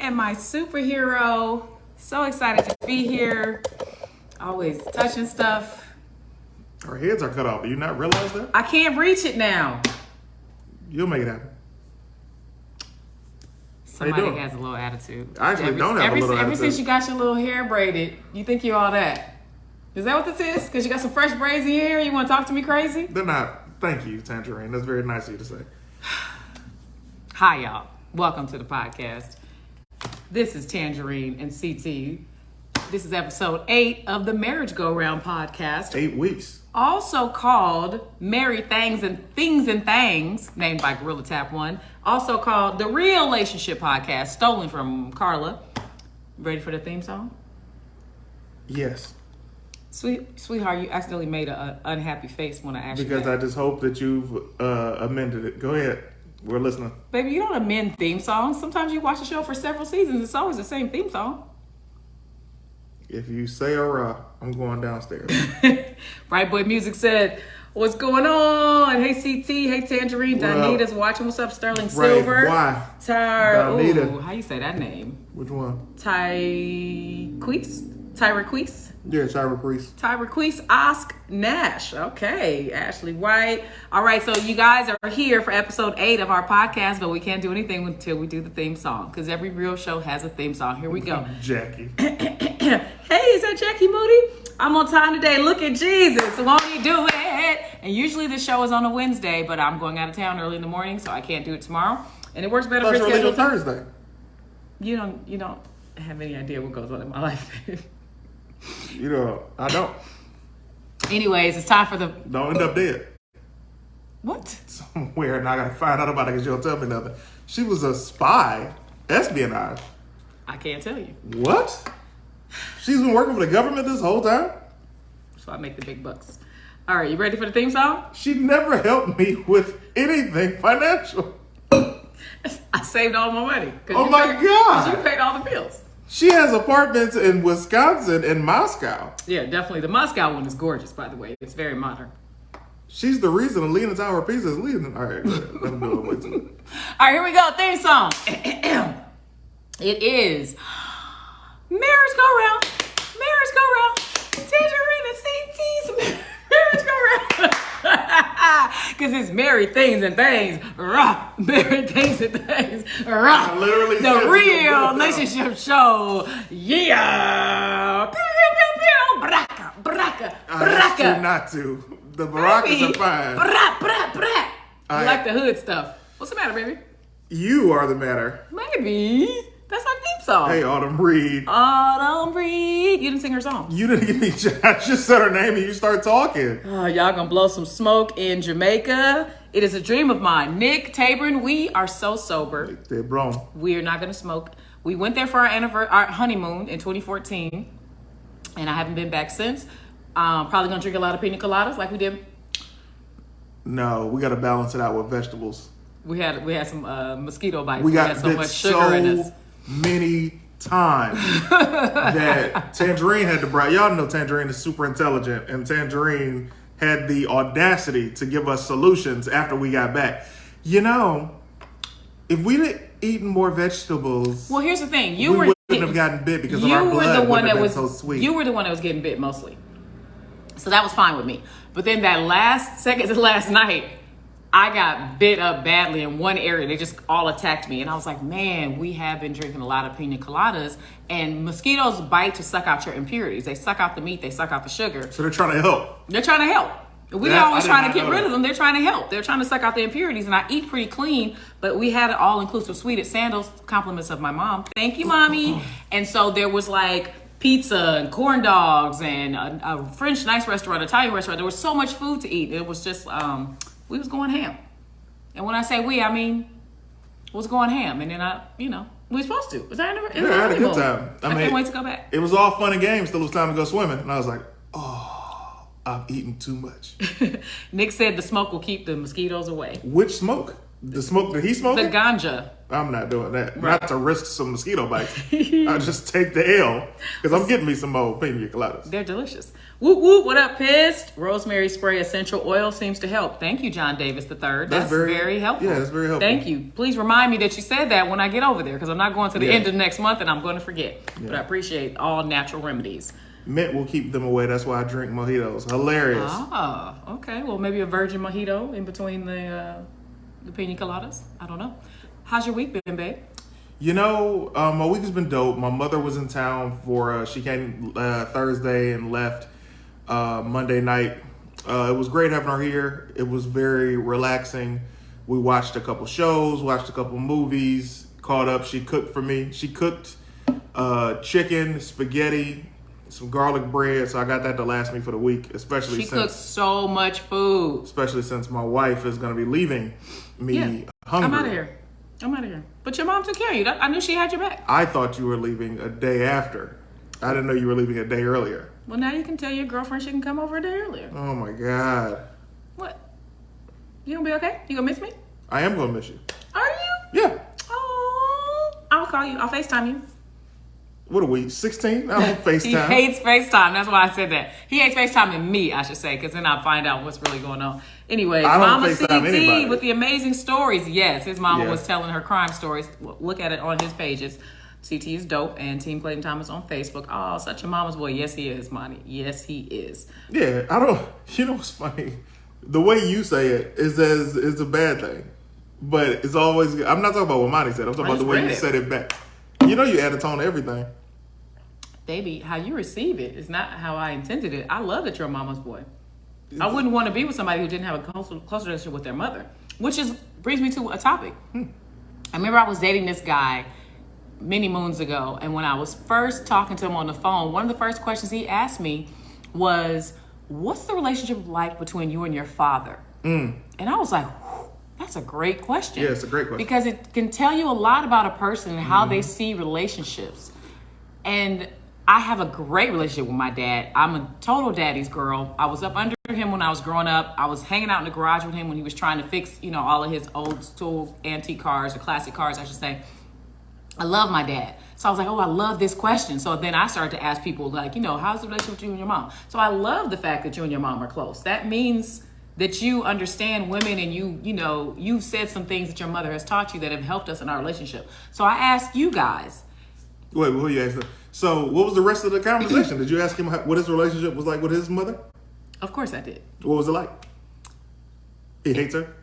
and my superhero. So excited to be here. Always touching stuff. Our heads are cut off. Do you not realize that? I can't reach it now. You'll make it happen. Somebody has a little attitude. I actually don't have a little attitude. Ever since you got your little hair braided, you think you're all that. Is that what this is? Because you got some fresh braids in your hair? You want to talk to me crazy? They're not. Thank you, Tanjareen. That's very nice of you to say. Hi, y'all. Welcome to the podcast. This is Tanjareen and CT. This is episode 8 of the Marriage Go Round podcast. 8 weeks. Also called Married Things and Things, named by Gorilla Tap One. Also called the Real Relationship Podcast, stolen from Carla. Ready for the theme song? Yes. Sweetheart, you accidentally made an unhappy face when I asked you Because that. I just hope that you've amended it. Go ahead. We're listening. Baby, you don't amend theme songs. Sometimes you watch a show for several seasons. It's always the same theme song. If you say hurrah, I'm going downstairs. Right Boy Music said, what's going on? Hey CT, hey Tanjareen, Donita's watching. What's up, Sterling Silver? Why? Donita. Ooh, how you say that name? Which one? Tyrequise? Yeah, Tyrequise. Tyrequise Ask Nash. Okay, Ashley White. All right, so you guys are here for episode 8 of our podcast, but we can't do anything until we do the theme song, because every real show has a theme song. Here we go. Jackie. Hey, is that Jackie Moody? I'm on time today. Look at Jesus. Won't he do it? And usually the show is on a Wednesday, but I'm going out of town early in the morning, so I can't do it tomorrow. And it works better for schedule. Thursday. You don't have any idea what goes on in my life. You know, I don't. Anyways, it's time for the... Don't end up dead. What? Somewhere, and I gotta find out about it because you don't tell me nothing. She was a spy. Espionage. I can't tell you. What? She's been working for the government this whole time? So I make the big bucks. All right, you ready for the theme song? She never helped me with anything financial. I saved all my money. Oh my God. Because you paid all the bills. She has apartments in Wisconsin and Moscow. Yeah, definitely. The Moscow one is gorgeous, by the way. It's very modern. She's the reason Alina Tower Pizza is leaving. All right, let me do it. Wait till it. All right, here we go. Theme song. It is Marriage Go Round. Marriage Go Round. Tanjareen and CT's Marriage Go Round. Because it's married things and things. Rah. Married things and things. Rah. Literally the real relationship show. Yeah. Braka. Braka. I asked you not to. The Barakas are fine. You like the hood stuff. What's the matter, baby? You are the matter. Maybe. That's our theme song. Hey, Autumn Reed. Autumn Reed. You didn't sing her song. You didn't give me... I just said her name and you start talking. Oh, y'all gonna blow some smoke in Jamaica. It is a dream of mine. Nick, Tabron, we are so sober. They're blown. We are not gonna smoke. We went there for our honeymoon in 2014. And I haven't been back since. Probably gonna drink a lot of pina coladas like we did. No, we got to balance it out with vegetables. We had some mosquito bites. We had so much sugar in us. Many times that Tanjareen had to brag. Y'all know Tanjareen is super intelligent, and Tanjareen had the audacity to give us solutions after we got back. You know, if we'd have eaten more vegetables, well, here's the thing: we wouldn't have gotten bit because of our blood would have been so sweet. You were the one that was getting bit mostly, so that was fine with me. But then that second to last night, I got bit up badly in one area. They just all attacked me. And I was like, man, we have been drinking a lot of pina coladas. And mosquitoes bite to suck out your impurities. They suck out the meat. They suck out the sugar. So they're trying to help. They're trying to help. We always trying to get rid of them. They're trying to help. They're trying to suck out the impurities. And I eat pretty clean. But we had an all-inclusive suite at Sandals. Compliments of my mom. Thank you, Mommy. And so there was like pizza and corn dogs and a French nice restaurant, Italian restaurant. There was so much food to eat. It was just... we was going ham. And when I say we, I mean, was going ham. And then we were supposed to. Was I had a good time. I can't wait to go back. It was all fun and games till it was time to go swimming. And I was like, oh, I've eaten too much. Nick said the smoke will keep the mosquitoes away. Which smoke? The smoke that he smoked? The ganja. I'm not doing that. Right. Not to risk some mosquito bites. I just take the L because I'm getting me some more pina coladas. They're delicious. Whoop whoop, what up, pissed? Rosemary spray essential oil seems to help. Thank you, John Davis III. That's very helpful. Yeah, that's very helpful. Thank you. Please remind me that you said that when I get over there because I'm not going to the end of next month and I'm going to forget. Yeah. But I appreciate all natural remedies. Mint will keep them away. That's why I drink mojitos. Hilarious. Ah, okay. Well, maybe a virgin mojito in between the pina coladas. I don't know. How's your week been, babe? You know, my week has been dope. My mother was in town for, she came Thursday and left Monday night. It was great having her here. It was very relaxing. We watched a couple shows, watched a couple movies, caught up. She cooked for me. She cooked chicken, spaghetti, some garlic bread. So I got that to last me for the week, especially She cooks so much food. Especially since my wife is going to be leaving me hungry. I'm out of here. But your mom took care of you. I knew she had your back. I thought you were leaving a day after. I didn't know you were leaving a day earlier. Well, now you can tell your girlfriend she can come over a day earlier. Oh, my God. What? You gonna be okay? You gonna miss me? I am going to miss you. Are you? Yeah. Oh, I'll call you. I'll FaceTime you. What are we, 16? I don't FaceTime. He hates FaceTime. That's why I said that. He hates FaceTiming me, I should say, because then I'll find out what's really going on. Anyways, Mama CT with the amazing stories. Yes, his mama was telling her crime stories. Look at it on his pages. CT is dope, and Team Clayton Thomas on Facebook. Oh, such a mama's boy. Yes, he is, Monty. Yes, he is. Yeah, you know what's funny? The way you say it is a bad thing. But it's always, I'm not talking about what Monty said. I'm talking about the way you said it back. You know you add a tone to everything. Baby, how you receive it is not how I intended it. I love that you're a mama's boy. I wouldn't want to be with somebody who didn't have a close relationship with their mother, which brings me to a topic. I remember I was dating this guy many moons ago, and when I was first talking to him on the phone, one of the first questions he asked me was, what's the relationship like between you and your father? And I was like, that's a great question. Yeah, it's a great question. Because it can tell you a lot about a person and how they see relationships. And I have a great relationship with my dad. I'm a total daddy's girl. I was up under him when I was growing up. I was hanging out in the garage with him when he was trying to fix, all of his old school antique cars, or classic cars, I should say. I love my dad. So I was like, I love this question. So then I started to ask people like, how's the relationship with you and your mom? So I love the fact that you and your mom are close. That means that you understand women, and you've said some things that your mother has taught you that have helped us in our relationship. So I asked you guys. Wait, who you asked? So what was the rest of the conversation? Did you ask him what his relationship was like with his mother? Of course I did. What was it like? He hates her?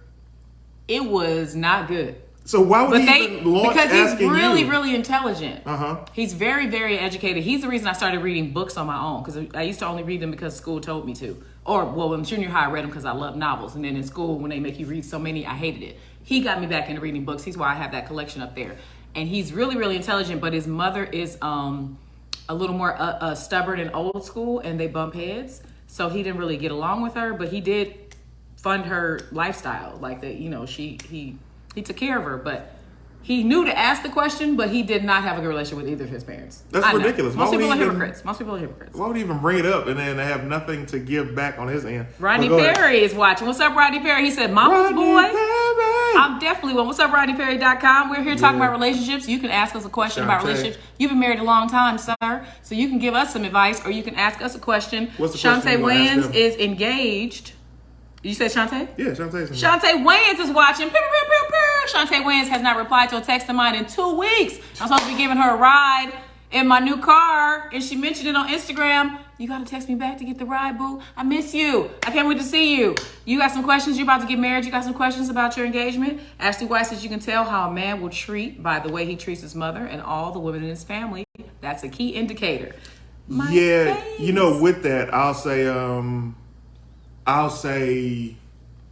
It was not good. So why would he even launch asking you? Because he's really, really intelligent. Uh-huh. He's very, very educated. He's the reason I started reading books on my own, because I used to only read them because school told me to. In junior high, I read them because I love novels. And then in school, when they make you read so many, I hated it. He got me back into reading books. He's why I have that collection up there. And he's really, really intelligent, but his mother is a little more stubborn and old school, and they bump heads. So he didn't really get along with her, but he did fund her lifestyle. Like that, he took care of her, but he knew to ask the question, but he did not have a good relationship with either of his parents. That's ridiculous. Most people are hypocrites. Why would he even bring it up and then have nothing to give back on his end? Rodney Perry is watching. What's up, Rodney Perry? He said, Mama's boy. I'm definitely one. What's up, RodneyPerry.com? We're here talking about relationships. You can ask us a question about relationships. You've been married a long time, sir. So you can give us some advice, or you can ask us a question. What's the Shantae Wayans is engaged. You said Shantae? Yeah, Shantae. Shantae Wayans is watching. Shantae Wayans has not replied to a text of mine in 2 weeks. I'm supposed to be giving her a ride in my new car, and she mentioned it on Instagram. You got to text me back to get the ride, boo. I miss you. I can't wait to see you. You got some questions. You're about to get married. You got some questions about your engagement. Ashley White says you can tell how a man will treat by the way he treats his mother and all the women in his family. That's a key indicator. With that, I'll say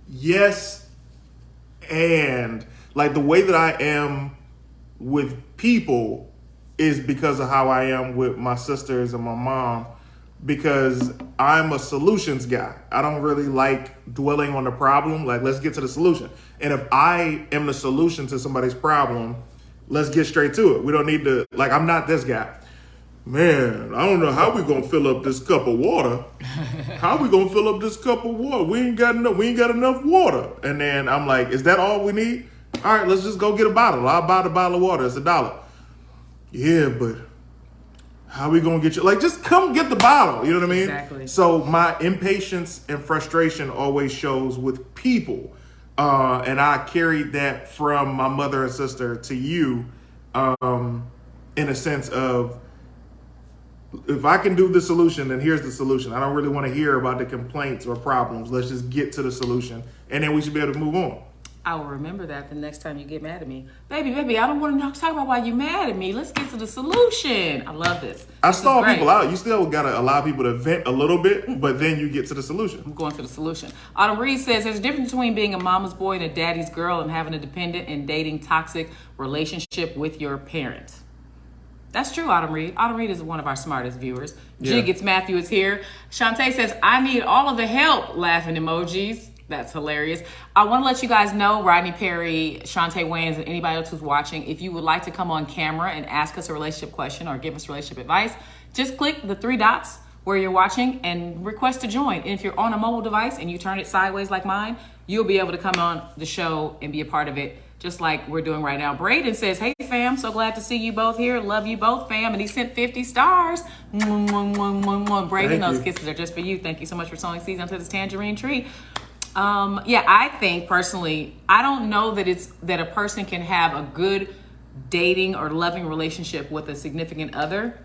yes, and like the way that I am with people is because of how I am with my sisters and my mom, because I'm a solutions guy. I don't really like dwelling on the problem. Like, let's get to the solution. And if I am the solution to somebody's problem, let's get straight to it. We don't need to, I'm not this guy. Man, I don't know how we gonna fill up this cup of water. How we gonna fill up this cup of water? We ain't got enough water. And then I'm like, is that all we need? All right, let's just go get a bottle. I'll buy the bottle of water. It's $1. Yeah, but how we gonna get you? Like, just come get the bottle. You know what I mean? Exactly. So my impatience and frustration always shows with people, and I carried that from my mother and sister to you, in a sense of, if I can do the solution, then here's the solution. I don't really want to hear about the complaints or problems. Let's just get to the solution, and then we should be able to move on. I will remember that the next time you get mad at me. Baby, I don't want to talk about why you mad at me. Let's get to the solution. I love this. I stall people out. You still got to allow people to vent a little bit, but then you get to the solution. I'm going to the solution. Autumn Reed says there's a difference between being a mama's boy and a daddy's girl and having a dependent and dating toxic relationship with your parent. That's true, Autumn Reed. Autumn Reed is one of our smartest viewers. Yeah. Jiggets Matthew is here. Shantae says, I need all of the help. Laughing emojis. That's hilarious. I want to let you guys know, Rodney Perry, Shantae Wayans, and anybody else who's watching, if you would like to come on camera and ask us a relationship question or give us relationship advice, just click the 3 dots where you're watching and request to join. And if you're on a mobile device and you turn it sideways like mine, you'll be able to come on the show and be a part of it, just like we're doing right now. Braden says, hey, fam, so glad to see you both here. Love you both, fam. And he sent 50 stars. Braden, those kisses are just for you. Thank you so much for sowing seeds onto this tangerine tree. I think personally, I don't know that a person can have a good dating or loving relationship with a significant other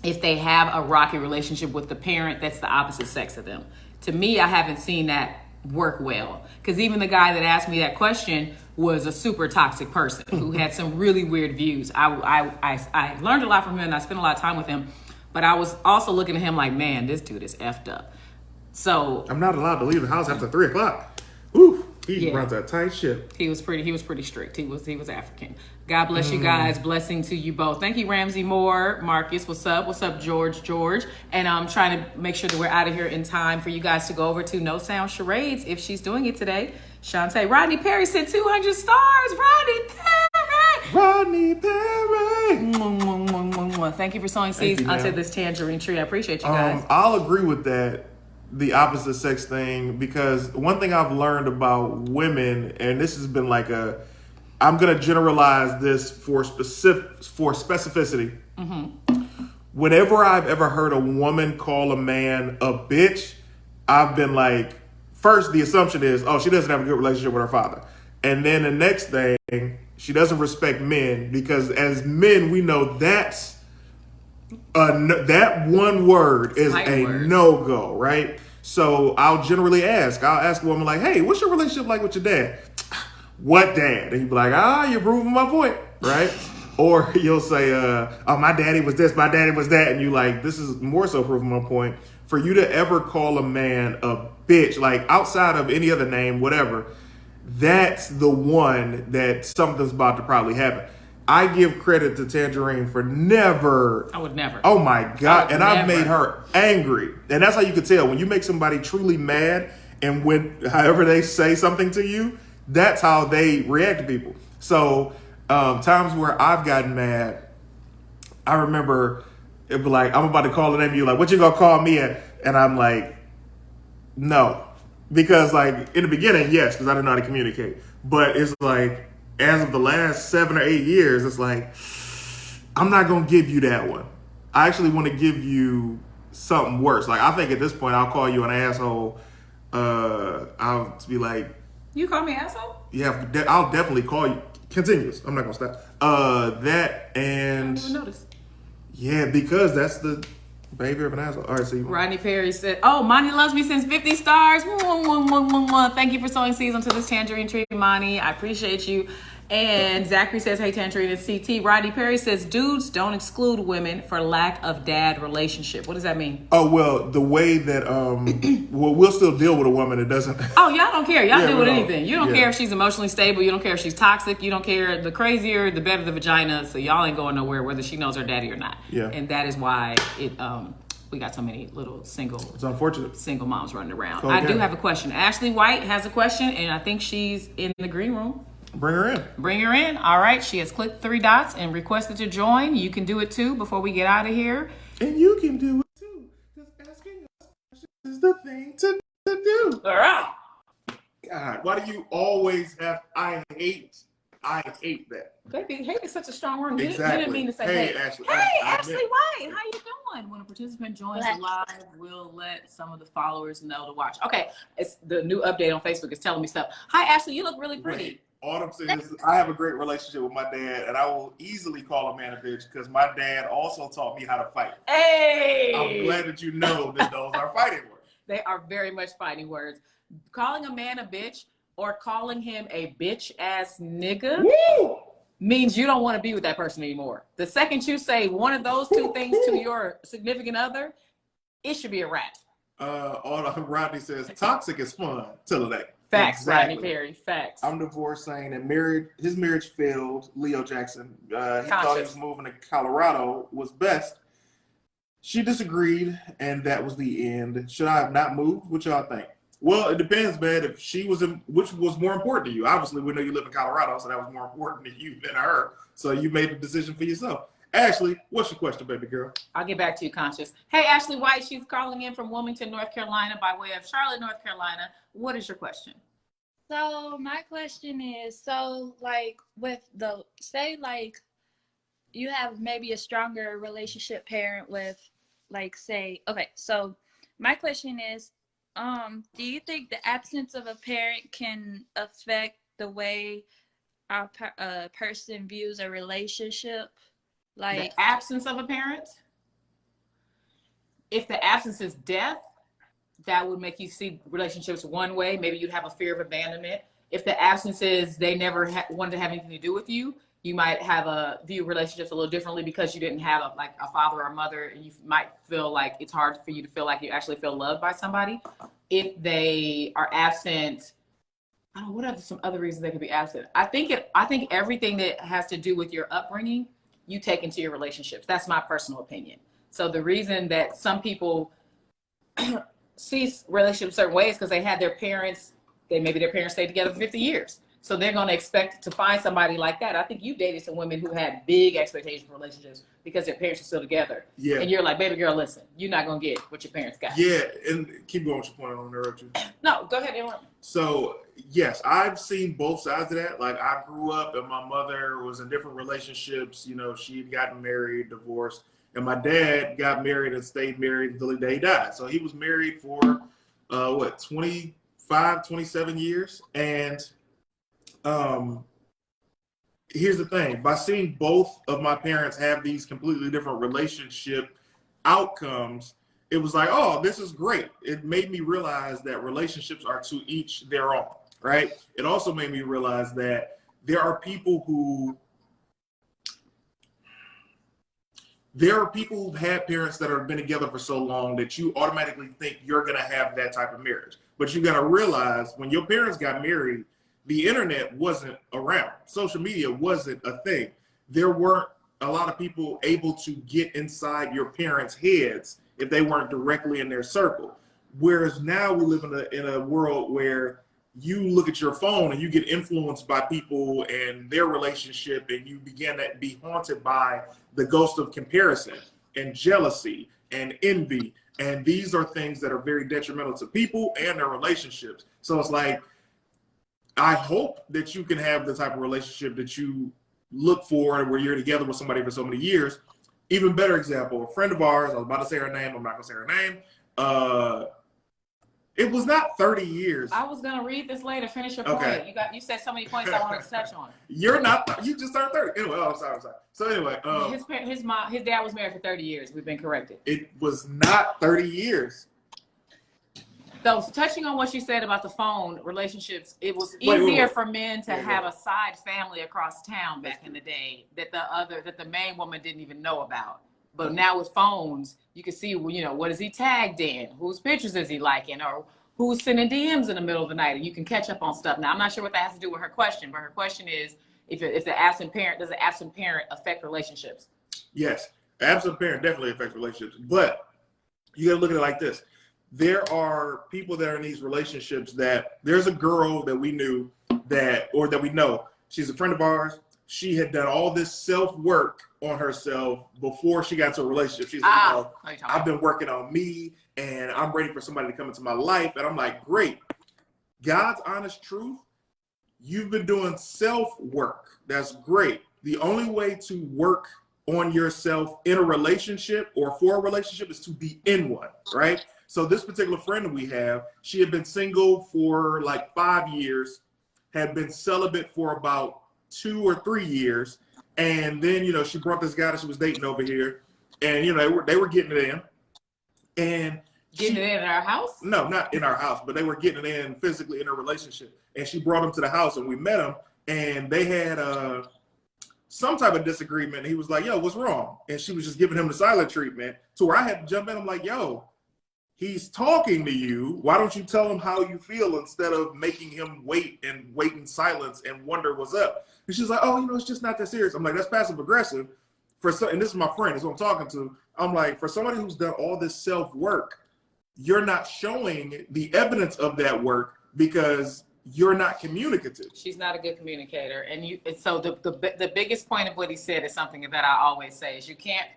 if they have a rocky relationship with the parent that's the opposite sex of them. To me, I haven't seen that work well, because even the guy that asked me that question was a super toxic person who had some really weird views. I learned a lot from him and I spent a lot of time with him, but I was also looking at him like, man, this dude is effed up. So I'm not allowed to leave the house after 3 o'clock. Ooh, he runs a tight ship. He was pretty strict. He was African. God bless you guys. Blessing to you both. Thank you, Ramsey Moore. Marcus, what's up? What's up, George? And I'm trying to make sure that we're out of here in time for you guys to go over to No Sound Charades if she's doing it today. Shantae, Rodney Perry sent 200 stars. Rodney Perry. Thank you for sowing seeds onto this tangerine tree. I appreciate you guys. I'll agree with that, the opposite sex thing, because one thing I've learned about women, and this has been like I'm going to generalize this for specificity. Mm-hmm. Whenever I've ever heard a woman call a man a bitch, I've been like, first, the assumption is, oh, she doesn't have a good relationship with her father. And then the next thing, she doesn't respect men, because as men, we know that one word is no-go, right? So I'll ask a woman like, hey, what's your relationship like with your dad? What dad? And you'd be like, you're proving my point, right? Or you'll say, oh, my daddy was this, my daddy was that. And you like, this is more so proving my point. For you to ever call a man a bitch, like outside of any other name, whatever, that's the one that something's about to probably happen. I give credit to Tanjareen for never. I would never. Oh my God. And I've made her angry. And that's how you can tell when you make somebody truly mad, and however they say something to you, that's how they react to people. So times where I've gotten mad, I remember it'd be like, I'm about to call the name of you, like, what you gonna call me at? And I'm like, no. Because like in the beginning, yes, because I didn't know how to communicate. But it's like, as of the last 7 or 8 years, it's like, I'm not going to give you that one. I actually want to give you something worse. Like, I think at this point, I'll call you an asshole. I'll be like... You call me asshole? Yeah, I'll definitely call you. Continuous. I'm not going to stop. That and... I didn't even notice. Yeah, because that's the behavior of an asshole. All right, so Rodney Perry said, oh, Monty loves me since 50 stars. Thank you for sowing seeds onto this tangerine tree, Monty. I appreciate you. And Zachary says, hey, Tangerine and CT. Rodney Perry says, dudes don't exclude women for lack of dad relationship. What does that mean? Oh, well, the way that, we'll still deal with a woman that doesn't. Oh, y'all don't care. Y'all deal with anything. You don't care if she's emotionally stable. You don't care if she's toxic. You don't care. The crazier, the better the vagina. So y'all ain't going nowhere whether she knows her daddy or not. Yeah. And that is why we got so many little It's unfortunate. single moms running around. I do have a question. Ashley White has a question, and I think she's in the green room. Bring her in. All right. She has clicked 3 dots and requested to join. You can do it too before we get out of here. And you can do it too. Because asking us questions is the thing to do. All right. God, why do you always have... I hate I hate that. Baby, hate is such a strong word. Exactly. You didn't mean to say hey, hate. Ashley. Hey, I Ashley White, how you doing? When a participant joins the live, we'll let some of the followers know to watch. Okay, it's the new update on Facebook is telling me stuff. Hi, Ashley, you look really pretty. Wait. Autumn says, I have a great relationship with my dad, and I will easily call a man a bitch because my dad also taught me how to fight. Hey! I'm glad that you know that those are fighting words. They are very much fighting words. Calling a man a bitch or calling him a bitch-ass nigga means you don't want to be with that person anymore. The second you say one of those two things to your significant other, it should be a wrap. Rodney says, toxic is fun till it ain't. Facts, Exactly. Rodney Perry, facts. I'm divorced saying that his marriage failed. Leo Jackson, he thought he was moving to Colorado was best. She disagreed, and that was the end. Should I have not moved? What y'all think? Well, it depends, man. If she was which was more important to you? Obviously, we know you live in Colorado, so that was more important to you than her. So you made the decision for yourself. Ashley, what's your question, baby girl? I'll get back to you, Conscious. Hey, Ashley White, she's calling in from Wilmington, North Carolina by way of Charlotte, North Carolina. What is your question? So my question is, so like with the, say like you have maybe a stronger relationship parent with like say, okay, so my question is, do you think the absence of a parent can affect the way a person views a relationship? Like the absence of a parent? If the absence is death, that would make you see relationships one way. Maybe you'd have a fear of abandonment. If the absence is they never wanted to have anything to do with you, you might have view relationships a little differently because you didn't have a father or mother, and you might feel like it's hard for you to feel like you actually feel loved by somebody. If they are absent, I don't know, what are some other reasons they could be absent? I think everything that has to do with your upbringing, you take into your relationships. That's my personal opinion. So the reason that some people see relationships certain ways because they had their parents, maybe their parents stayed together for 50 years. So they're going to expect to find somebody like that. I think you dated some women who had big expectations for relationships because their parents are still together. Yeah. And you're like, baby girl, listen, you're not going to get what your parents got. Yeah, and keep going with your point. I don't interrupt you. No, go ahead. So, yes, I've seen both sides of that. Like, I grew up and my mother was in different relationships. You know, she'd gotten married, divorced. And my dad got married and stayed married until the day he died. So he was married for, 25, 27 years. And here's the thing. By seeing both of my parents have these completely different relationship outcomes, it was like, oh, this is great. It made me realize that relationships are to each their own, right? It also made me realize that there are people who've had parents that have been together for so long that you automatically think you're going to have that type of marriage. But you got to realize when your parents got married, the internet wasn't around. Social media wasn't a thing. There weren't a lot of people able to get inside your parents' heads if they weren't directly in their circle. Whereas now we live in a world where you look at your phone and you get influenced by people and their relationship, and you begin to be haunted by the ghost of comparison and jealousy and envy. And these are things that are very detrimental to people and their relationships. So it's like, I hope that you can have the type of relationship that you look for where you're together with somebody for so many years. Even better example, a friend of ours, I was about to say her name, I'm not gonna say her name. It was not 30 years. I was gonna read this later, finish your point. You said so many points I wanted to touch on. You just turned 30. Anyway, I'm sorry. So anyway. His dad was married for 30 years. We've been corrected. It was not 30 years. So touching on what you said about the phone relationships, it was easier for men to have a side family across town back in the day that the main woman didn't even know about. But now with phones, you can see, what is he tagged in? Whose pictures is he liking? Or who's sending DMs in the middle of the night? And you can catch up on stuff. Now, I'm not sure what that has to do with her question, but her question is, does the absent parent affect relationships? Yes, absent parent definitely affects relationships. But you got to look at it like this. There are people that are in these relationships that there's a girl that we knew that we know. She's a friend of ours. She had done all this self-work on herself before she got to a relationship. She's like, I've been working on me and I'm ready for somebody to come into my life. And I'm like, great. God's honest truth, You've been doing self-work. That's great. The only way to work on yourself in a relationship or for a relationship is to be in one, right? So this particular friend that we have, she had been single for like 5 years, had been celibate for about 2 or 3 years, and then, you know, she brought this guy that she was dating over here, and, you know, they were getting it in. And getting it in our house? No, not in our house, but they were getting it in physically in a relationship. And she brought him to the house, and we met him, and they had some type of disagreement. And he was like, yo, what's wrong? And she was just giving him the silent treatment to where I had to jump in. I'm like, yo, he's talking to you. Why don't you tell him how you feel instead of making him wait in silence and wonder what's up? And she's like, oh, you know, it's just not that serious. I'm like, that's passive aggressive. And this is my friend, this is what I'm talking to. I'm like, for somebody who's done all this self-work, you're not showing the evidence of that work because you're not communicative. She's not a good communicator. And so the biggest point of what he said is something that I always say is you can't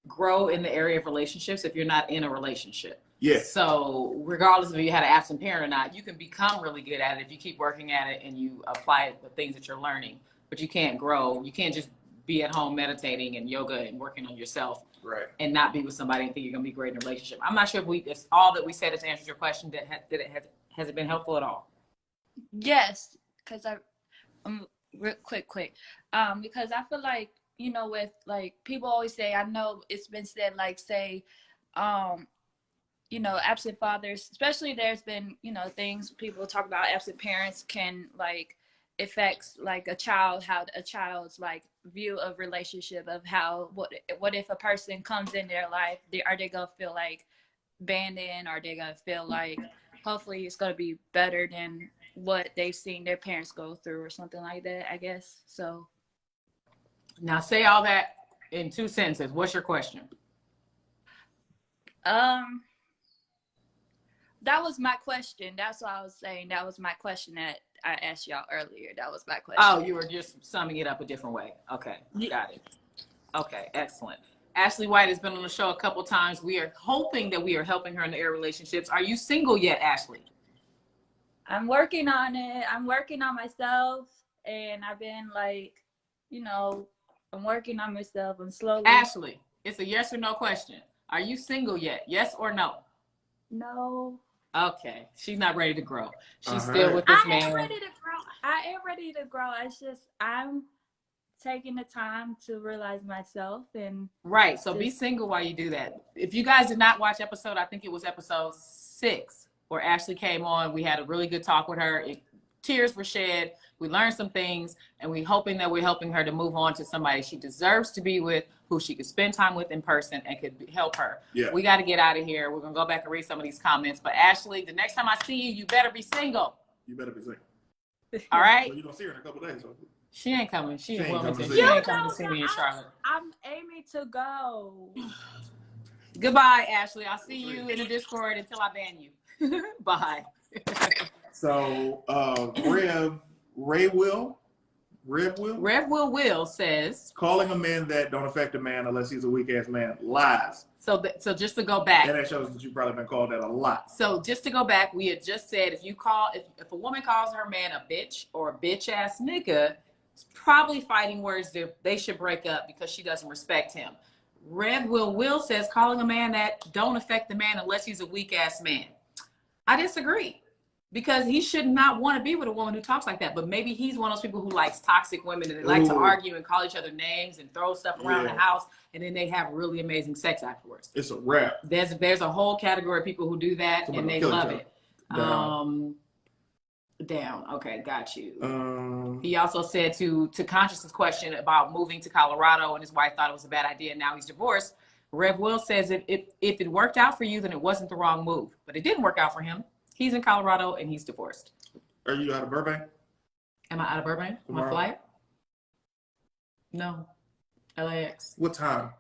grow in the area of relationships if you're not in a relationship. Yes. So regardless of if you had an absent parent or not, you can become really good at it if you keep working at it and you apply it, the things that you're learning. But you can't grow. You can't just be at home meditating and yoga and working on yourself, right, and not be with somebody and think you're gonna be great in a relationship. I'm not sure if all that we said has answered your question. Has it been helpful at all? Yes, because real quick, because I feel like, you know, with like people always say, I know it's been said, like say, you know, absent fathers, especially there's been, you know, things people talk about absent parents can like affects like a child, how a child's like view of relationship of how what if a person comes in their life, are they gonna feel like abandoned, or are they gonna feel like hopefully it's gonna be better than what they've seen their parents go through or something like that, I guess. So now say all that in 2 sentences. What's your question? That was my question. That's what I was saying. That was my question that I asked y'all earlier. That was my question. Oh, you were just summing it up a different way. Okay, got it. Okay, excellent. Ashley White has been on the show a couple times. We are hoping that we are helping her in the area of relationships. Are you single yet, Ashley? I'm working on it. I'm working on myself, and I've been like, you know, I'm working on myself. I'm slowly. Ashley, it's a yes or no question. Are you single yet? Yes or no? No. Okay, she's not ready to grow. She's still with this man. I am ready to grow. I am ready to grow. It's just I'm taking the time to realize myself and right. So be single while you do that. If you guys did not watch episode, I think it was episode 6 where Ashley came on. We had a really good talk with her. Tears were shed. We learned some things, and we're hoping that we're helping her to move on to somebody she deserves to be with, who she could spend time with in person and could help her. Yeah. We got to get out of here. We're going to go back and read some of these comments. But Ashley, the next time I see you, you better be single. You better be single. All right? So you're going to see her in a couple days. So. She ain't coming. She in Wilmington. She She ain't coming to see me in Charlotte. I'm aiming to go. Goodbye, Ashley. I'll see you in the Discord until I ban you. Bye. So Rev Will says calling a man that don't affect a man unless he's a weak ass man lies. So just to go back, and that shows that you've probably been called that a lot. So just to go back, we had just said if a woman calls her man a bitch or a bitch ass nigga, it's probably fighting words that they should break up because she doesn't respect him. Rev Will says calling a man that don't affect the man unless he's a weak ass man. I disagree. Because he should not want to be with a woman who talks like that. But maybe he's one of those people who likes toxic women and they like to argue and call each other names and throw stuff around the house. And then they have really amazing sex afterwards. It's a wrap. There's a whole category of people who do that and they love it. Down. Okay, got you. He also said to Conscious's question about moving to Colorado and his wife thought it was a bad idea and now he's divorced. Rev Will says if it worked out for you, then it wasn't the wrong move. But it didn't work out for him. He's in Colorado and he's divorced. Are you out of Burbank? Am I out of Burbank? My flight? No. LAX. What time?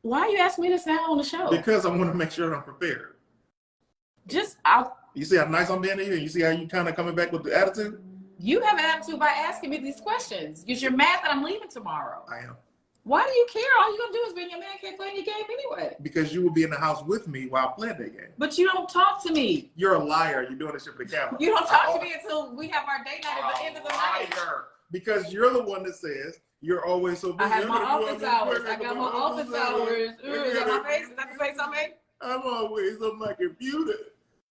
Why are you asking me this now on the show? Because I want to make sure I'm prepared. You see how nice I'm being here? You see how you kind of coming back with the attitude? You have an attitude by asking me these questions because you're mad that I'm leaving tomorrow. I am. Why do you care? All you gonna do is be in your man cave playing your game anyway. Because you will be in the house with me while playing that game. But you don't talk to me. You're a liar. You're doing this shit for the camera. You don't talk to me until we have our date night at the end of the night. Because you're the one that says you're always so busy. I have my office hours. I got my office hours. Is that my face? Is that to say something? I'm always on my computer.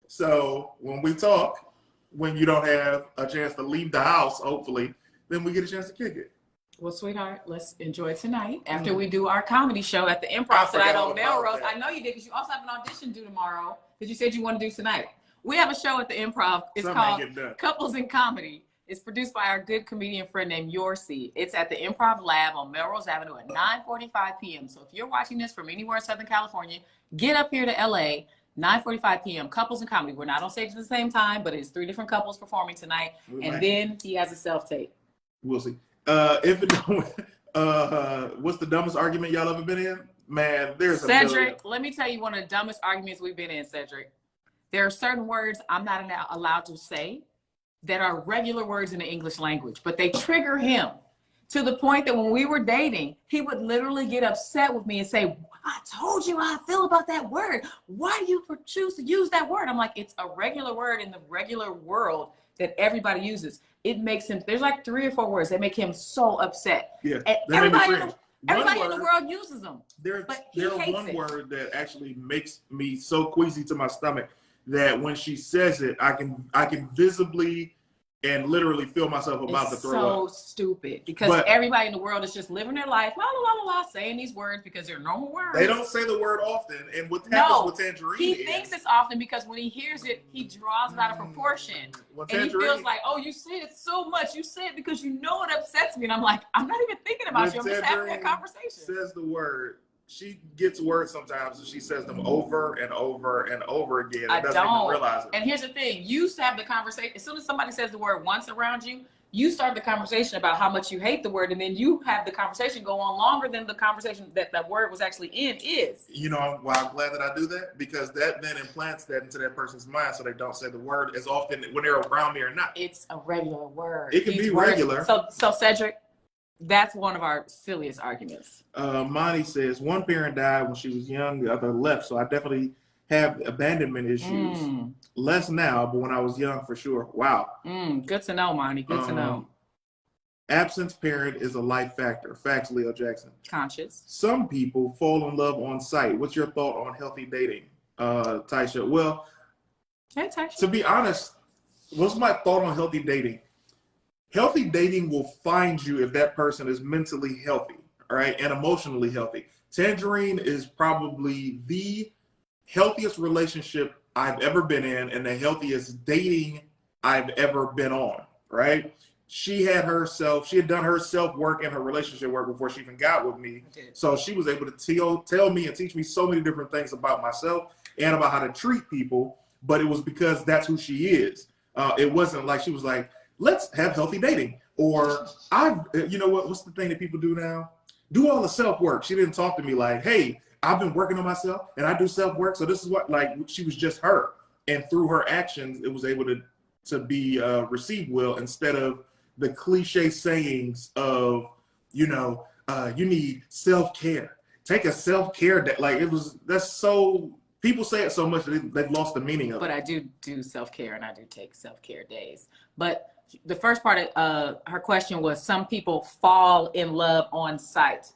So when we talk, when you don't have a chance to leave the house, hopefully, then we get a chance to kick it. Well, sweetheart, let's enjoy tonight after we do our comedy show at the Improv tonight on Melrose. I know you did because you also have an audition due tomorrow that you said you want to do tonight. We have a show at the Improv. It's called Couples in Comedy. It's produced by our good comedian friend named Yorsi. It's at the Improv Lab on Melrose Avenue at 9:45 p.m. So if you're watching this from anywhere in Southern California, get up here to LA, 9:45 p.m. Couples in Comedy. We're not on stage at the same time, but it's 3 different couples performing tonight. And then he has a self-tape. We'll see. If it what's the dumbest argument y'all ever been in? Man, there's Cedric, let me tell you one of the dumbest arguments we've been in, Cedric. There are certain words I'm not allowed to say that are regular words in the English language, but they trigger him to the point that when we were dating, he would literally get upset with me and say, I told you how I feel about that word. Why do you choose to use that word? I'm like, it's a regular word in the regular world that everybody uses. It makes him, there's like 3 or 4 words that make him so upset. Yeah, and everybody in the world uses them. There's one word that actually makes me so queasy to my stomach that when she says it, I can visibly and literally feel myself about to throw up. So stupid because everybody in the world is just living their life, la la la la, saying these words because they're normal words. They don't say the word often, and what happens with Tanjareen? He thinks it's often because when he hears it, he draws it out of proportion, and he feels like, oh, you say it so much. You say it because you know it upsets me, and I'm like, I'm not even thinking about you. I'm just having a conversation. Says the word. She gets words sometimes and she says them over and over and over again. I doesn't don't even realize it. And here's the thing. You have the conversation. As soon as somebody says the word once around you, you start the conversation about how much you hate the word. And then you have the conversation go on longer than the conversation that that word was actually in is. You know why I'm glad that I do that? Because that then implants that into that person's mind so they don't say the word as often when they're around me or not. It's a regular word. It can be regular. So Cedric, that's one of our silliest arguments. Monty says, one parent died when she was young, the other left. So I definitely have abandonment issues. Less now, but when I was young, for sure. Wow. Good to know, Monty. Good to know. Absence parent is a life factor. Facts, Leo Jackson. Conscious. Some people fall in love on sight. What's your thought on healthy dating, Taisha? Well, hey, Taisha. To be honest, what's my thought on healthy dating? Healthy dating will find you if that person is mentally healthy, all right, and emotionally healthy. Tanjareen is probably the healthiest relationship I've ever been in and the healthiest dating I've ever been on, right? She had done her self-work and her relationship work before she even got with me. So she was able to tell me and teach me so many different things about myself and about how to treat people, but it was because that's who she is. It wasn't like she was like, let's have healthy dating. Or you know what's the thing that people do now? Do all the self-work. She didn't talk to me like, hey, I've been working on myself and I do self-work. So this is what, like, she was just her. And through her actions, it was able to be received well instead of the cliche sayings of, you need self-care. Take a self-care day. Like people say it so much that they've lost the meaning of it. But I do self-care and I do take self-care days. But the first part of her question was some people fall in love on sight.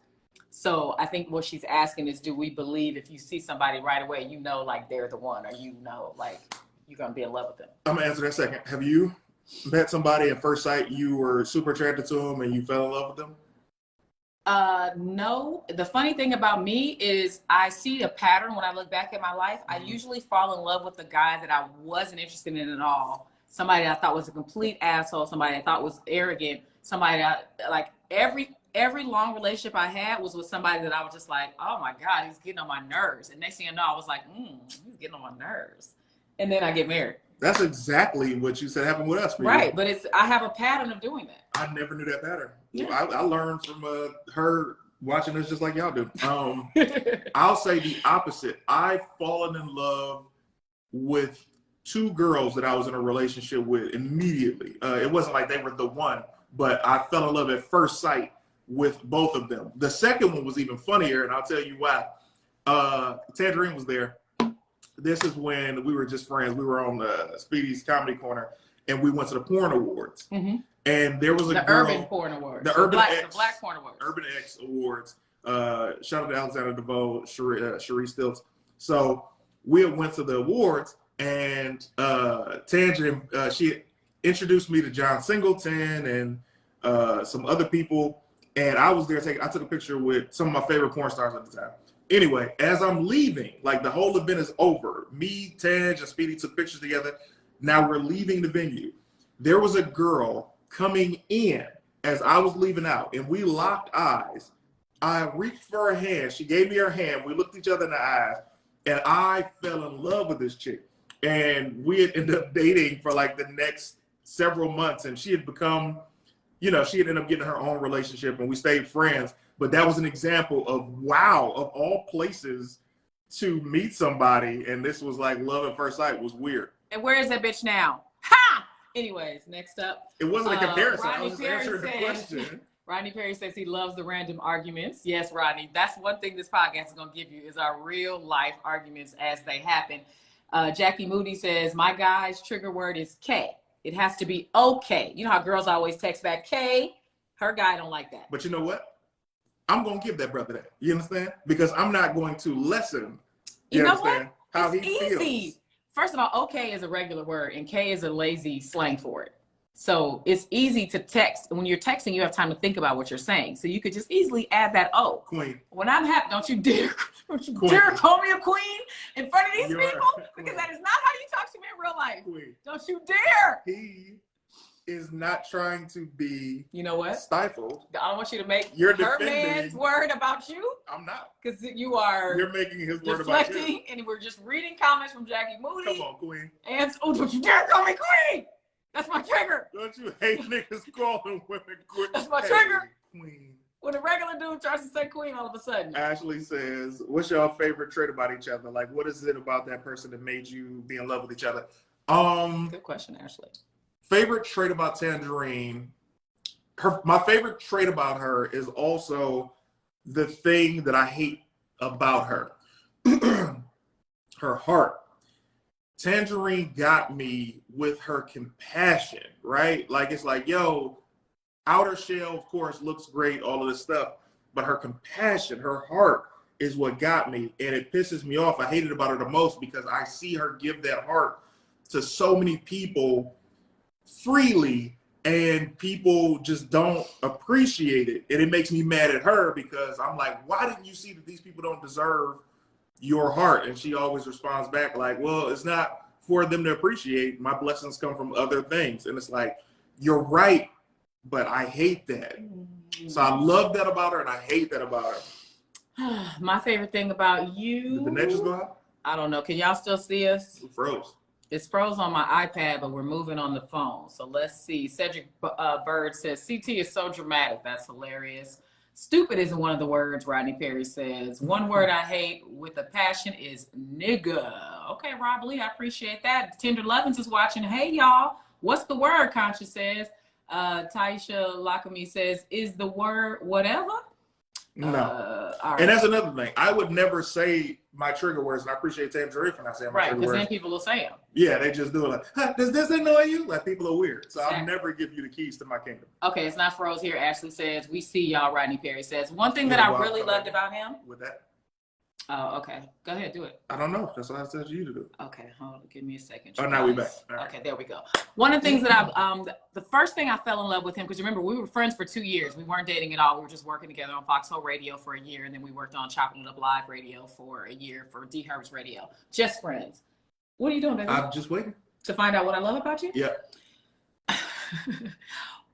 So I think what she's asking is, do we believe if you see somebody right away, you know, like they're the one, or you know, like you're going to be in love with them? I'm going to answer that second. Have you met somebody at first sight, you were super attracted to them and you fell in love with them? No. The funny thing about me is I see a pattern when I look back at my life. I usually fall in love with the guy that I wasn't interested in at all. Somebody I thought was a complete asshole, somebody I thought was arrogant, somebody like every long relationship I had was with somebody that I was just like, oh my God, he's getting on my nerves. And next thing you know, I was like, he's getting on my nerves. And then I get married. That's exactly what you said happened with us. Right, but I have a pattern of doing that. I never knew that pattern. Yeah. I learned from her watching us just like y'all do. I'll say the opposite. I've fallen in love with 2 girls that I was in a relationship with immediately. It wasn't like they were the one, but I fell in love at first sight with both of them. The second one was even funnier, and I'll tell you why. Tanjareen was there. This is when we were just friends. We were on Speedy's Comedy Corner, and we went to the Porn Awards. Mm-hmm. And there was a the girl, Urban Porn Awards. The Black Porn Awards. Urban X Awards. Shout out to Alexander DeVoe, Cherie Stilts. So we went to the awards, and Tanjareen, she introduced me to John Singleton and some other people. And I was there I took a picture with some of my favorite porn stars at the time. Anyway, as I'm leaving, like the whole event is over. Me, Tanj, and Speedy took pictures together. Now we're leaving the venue. There was a girl coming in as I was leaving out, and we locked eyes. I reached for her hand. She gave me her hand. We looked each other in the eyes, and I fell in love with this chick. And we had ended up dating for like the next several months, and she had become, she had ended up getting her own relationship, and we stayed friends. But that was an example of, wow, of all places to meet somebody, and this was like love at first sight. Was weird. And where is that bitch now? Ha! Anyways, next up. It wasn't a comparison. I Rodney was Perry answering the question. Rodney Perry says he loves the random arguments. Yes, Rodney, that's one thing this podcast is going to give you is our real life arguments as they happen. Jackie Moody says, my guy's trigger word is K. It has to be okay. You know how girls always text back K? Her guy don't like that. But you know what? I'm going to give that brother that. You understand? Because I'm not going to lessen, you know understand, what? how it's he easy. feels. First of all, okay is a regular word, and K is a lazy slang for it. So it's easy to text. When you're texting, you have time to think about what you're saying. So you could just easily add that O. Queen. When I'm happy, don't you dare call me a queen in front of these people, because that is not how you talk to me in real life. Queen. Don't you dare. He is not trying to be, you know what, stifled. I don't want you to make You're her defending. man's word about you. I'm not. Because you are. You're making his word about you. Deflecting, and we're just reading comments from Jackie Moody. Come on, Queen. And don't you dare call me queen. That's my trigger. Don't you hate niggas calling women queen? That's my trigger. Queen. When a regular dude tries to say queen all of a sudden. Ashley says, what's your favorite trait about each other? Like, what is it about that person that made you be in love with each other? Good question, Ashley. Favorite trait about Tanjareen. My favorite trait about her is also the thing that I hate about her. Her heart. Tanjareen got me with her compassion, right? Like, it's like, yo, outer shell, of course, looks great, all of this stuff, but her compassion, her heart is what got me, and it pisses me off. I hate it about her the most because I see her give that heart to so many people freely, and people just don't appreciate it, and it makes me mad at her because I'm like, why didn't you see that these people don't deserve your heart? And she always responds back like, well, it's not for them to appreciate. My blessings come from other things. And it's like, you're right, but I hate that. So I love that about her, and I hate that about her. My favorite thing about you. Did the net just go out? I don't know. Can y'all still see us? It froze. It's froze on my iPad, but we're moving on the phone. So let's see. Cedric Bird says, CT is so dramatic. That's hilarious. Stupid isn't one of the words, Rodney Perry says. One word I hate with a passion is nigga. Okay, Rob Lee, I appreciate that. Tender Lovins is watching. Hey, y'all. What's the word, Concha says. Taisha Lakami says, is the word whatever? No. All right. And that's another thing. I would never say my trigger words, and I appreciate Tanjareen for not saying my right, trigger because words. then people will say them. Yeah, they just do it like, huh, does this annoy you? Like, people are weird. So Exactly. I'll never give you the keys to my kingdom. Okay, it's not froze here. Ashley says, we see y'all. Rodney Perry says, one thing that I really loved about him. With that? Oh, okay. Go ahead, do it. I don't know. That's what I said to you to do. Okay, hold on. Give me a second. Oh, now we back. All right. Okay, there we go. One of the things that the first thing I fell in love with him, because remember, we were friends for 2 years. We weren't dating at all. We were just working together on Foxhole Radio for a year, and then we worked on Chopping It Up Live Radio for a year for D Herb's Radio. Just friends. What are you doing, baby? I'm just waiting. To find out what I love about you? Yeah.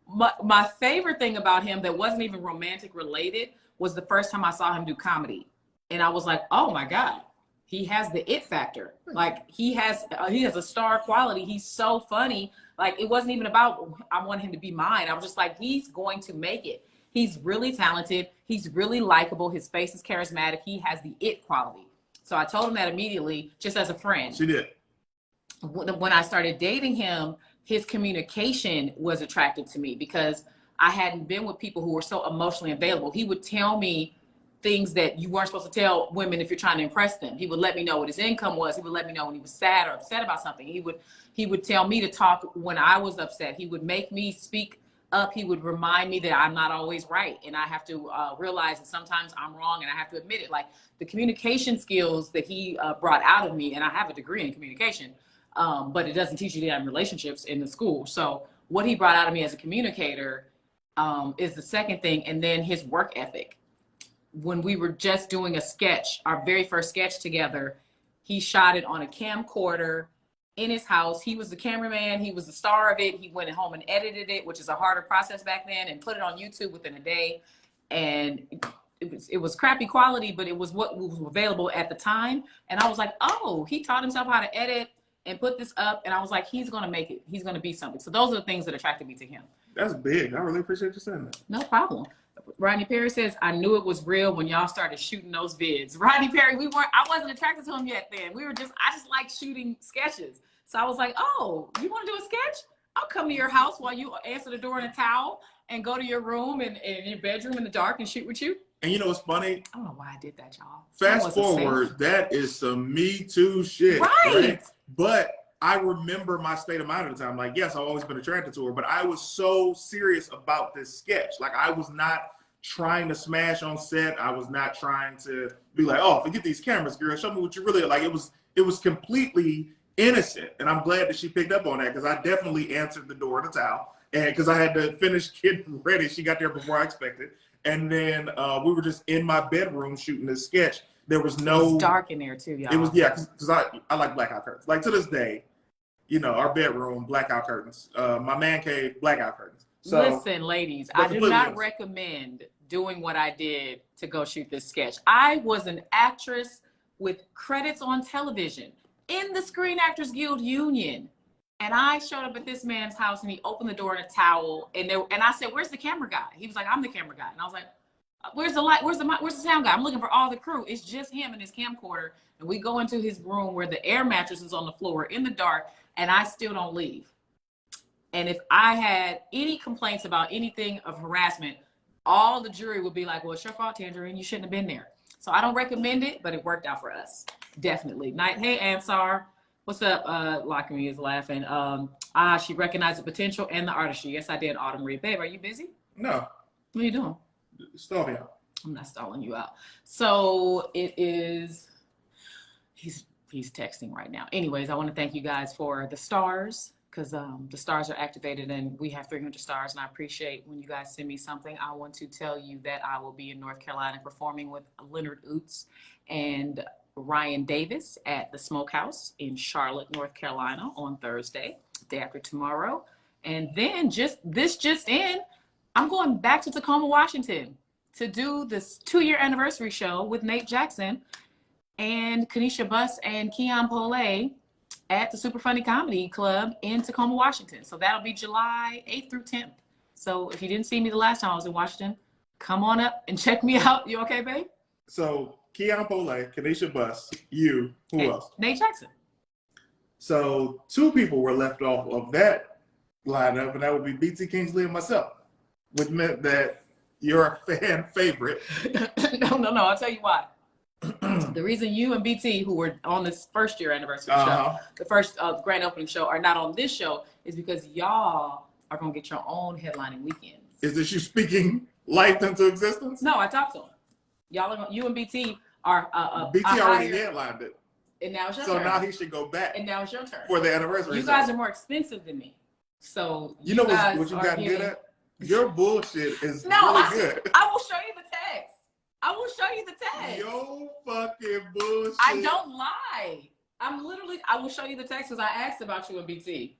My favorite thing about him that wasn't even romantic related was the first time I saw him do comedy. And I was like, oh my God, he has the it factor. Like he has a star quality. He's so funny. Like it wasn't even about, I want him to be mine. I was just like, he's going to make it. He's really talented. He's really likable. His face is charismatic. He has the it quality. So I told him that immediately, just as a friend. She did. When I started dating him, his communication was attractive to me because I hadn't been with people who were so emotionally available. He would tell me things that you weren't supposed to tell women if you're trying to impress them. He would let me know what his income was. He would let me know when he was sad or upset about something. He would tell me to talk when I was upset. He would make me speak up. He would remind me that I'm not always right, and I have to realize that sometimes I'm wrong, and I have to admit it. Like the communication skills that he brought out of me, and I have a degree in communication, but it doesn't teach you that in relationships in the school. So what he brought out of me as a communicator is the second thing, and then his work ethic. When we were just doing a sketch, our very first sketch together, he shot it on a camcorder in his house. He was the cameraman. He was the star of it. He went home and edited it, which is a harder process back then, and put it on YouTube within a day. And it was crappy quality, but it was what was available at the time. And I was like, oh, he taught himself how to edit and put this up. And I was like, he's going to make it. He's going to be something. So those are the things that attracted me to him. That's big. I really appreciate you saying that. No problem. Rodney Perry says, I knew it was real when y'all started shooting those vids. Rodney Perry, I wasn't attracted to him yet then. I just like shooting sketches. So I was like, oh, you want to do a sketch? I'll come to your house while you answer the door in a towel and go to your room and your bedroom in the dark and shoot with you. And you know what's funny? I don't know why I did that, y'all. Fast forward, that is some Me Too shit. Right? But I remember my state of mind at the time. Like, yes, I've always been attracted to her, but I was so serious about this sketch. Like, I was not trying to smash on set. I was not trying to be like, oh, forget these cameras, girl. Show me what you really are. Like, it was completely innocent. And I'm glad that she picked up on that, because I definitely answered the door in a towel. And because I had to finish getting ready. She got there before I expected. And then we were just in my bedroom shooting this sketch. There was no... It was dark in there too, y'all. It was, yeah, because I like blackout curtains. Like, to this day, you know, our bedroom, blackout curtains. My man cave, blackout curtains. So, listen, ladies, I do not recommend doing what I did to go shoot this sketch. I was an actress with credits on television in the Screen Actors Guild Union. And I showed up at this man's house, and he opened the door in a towel. And I said, where's the camera guy? He was like, I'm the camera guy. And I was like, where's the light? Where's the sound guy? I'm looking for all the crew. It's just him and his camcorder. And we go into his room where the air mattress is on the floor in the dark, and I still don't leave. And if I had any complaints about anything of harassment, all the jury would be like, well, it's your fault, Tanjareen. You shouldn't have been there. So I don't recommend it, but it worked out for us. Definitely. Night. Hey, Ansar. What's up? Lockamy is laughing. She recognized the potential and the artistry. Yes, I did, Autumn Reed. Babe, are you busy? No. What are you doing? Stall me out. I'm not stalling you out. So it is, he's texting right now. Anyways, I want to thank you guys for the stars, because the stars are activated and we have 300 stars. And I appreciate when you guys send me something. I want to tell you that I will be in North Carolina performing with Leonard Oots and Ryan Davis at the Smokehouse in Charlotte, North Carolina on Thursday, day after tomorrow. And then just in, I'm going back to Tacoma, Washington to do this 2-year anniversary show with Nate Jackson and Kanisha Buss and Keon Pole at the Super Funny Comedy Club in Tacoma, Washington. So that'll be July 8th through 10th. So if you didn't see me the last time I was in Washington, come on up and check me out. You okay, babe? So Keon Pole, Kanisha Buss, you, who else? Nate Jackson. So 2 people were left off of that lineup, and that would be BT Kingsley and myself, which meant that you're a fan favorite. No, I'll tell you why. The reason you and BT, who were on this first year anniversary show, the first grand opening show, are not on this show is because y'all are going to get your own headlining weekends. Is this you speaking life into existence? No, I talked to him. You and BT are BT already headlined it. And now it's your turn. turn. So now he should go back. And now it's your turn. For the anniversary. You guys are more expensive than me. So you know what you got good at? Your bullshit is really good. I will show you the text. I will show you the text. Yo fucking bullshit. I don't lie. I will show you the text because I asked about you and BT.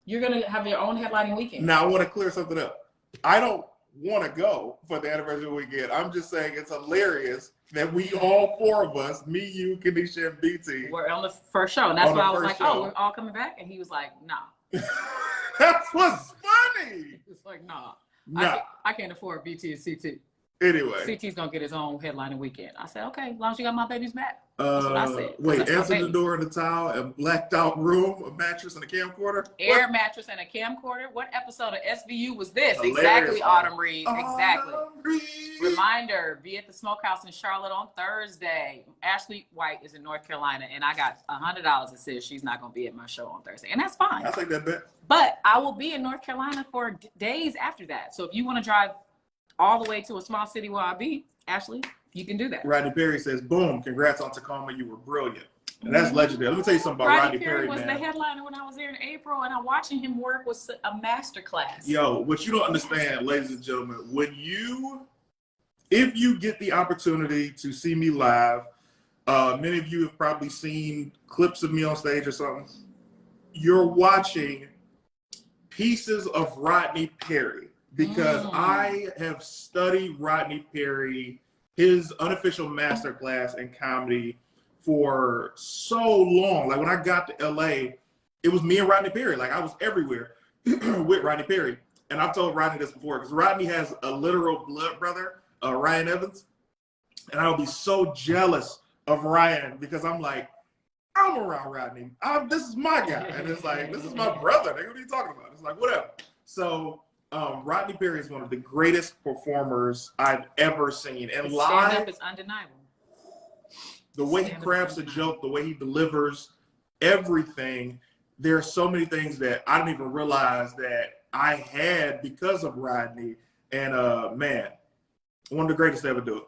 You're going to have your own headlining weekend. Now I want to clear something up. I don't want to go for the anniversary weekend. I'm just saying it's hilarious that we all 4 of us, me, you, Kanisha, and BT, we're on the first show. And that's why I was like, oh, we're all coming back? And he was like, nah. That's what's funny. It's like, nah. Nah. I can't afford BT and CT. Anyway. CT's gonna get his own headlining weekend. I said, okay, as long as you got my baby's back. That's what I said. Wait, answer the door in the towel, a blacked out room, a mattress, and a camcorder? Air mattress and a camcorder. What episode of SVU was this? Hilarious. Exactly, Autumn Reed. Exactly. Autumn Reed. Reminder, be at the Smokehouse in Charlotte on Thursday. Ashley White is in North Carolina, and I got $100 that says she's not going to be at my show on Thursday. And that's fine. I'll take that bet. But I will be in North Carolina for days after that. So if you want to drive all the way to a small city where I'll be, Ashley, you can do that. Rodney Perry says, boom, congrats on Tacoma. You were brilliant. And that's legendary. Let me tell you something about Rodney Perry, was man. The headliner when I was there in April, and I'm watching him work was a masterclass. Yo, what you don't understand, ladies and gentlemen, if you get the opportunity to see me live, many of you have probably seen clips of me on stage or something. You're watching pieces of Rodney Perry because I have studied Rodney Perry, his unofficial masterclass in comedy, for so long. Like when I got to LA, it was me and Rodney Perry. Like I was everywhere with Rodney Perry. And I've told Rodney this before because Rodney has a literal blood brother, Ryan Evans. And I would be so jealous of Ryan because I'm like, I'm around Rodney. This is my guy. And it's like, this is my brother. What are you talking about? It's like, whatever. So Rodney Perry is one of the greatest performers I've ever seen. And His live, stand-up is undeniable. the way he crafts a joke, the way he delivers everything, there are so many things that I didn't even realize that I had because of Rodney. And man, one of the greatest to ever do it.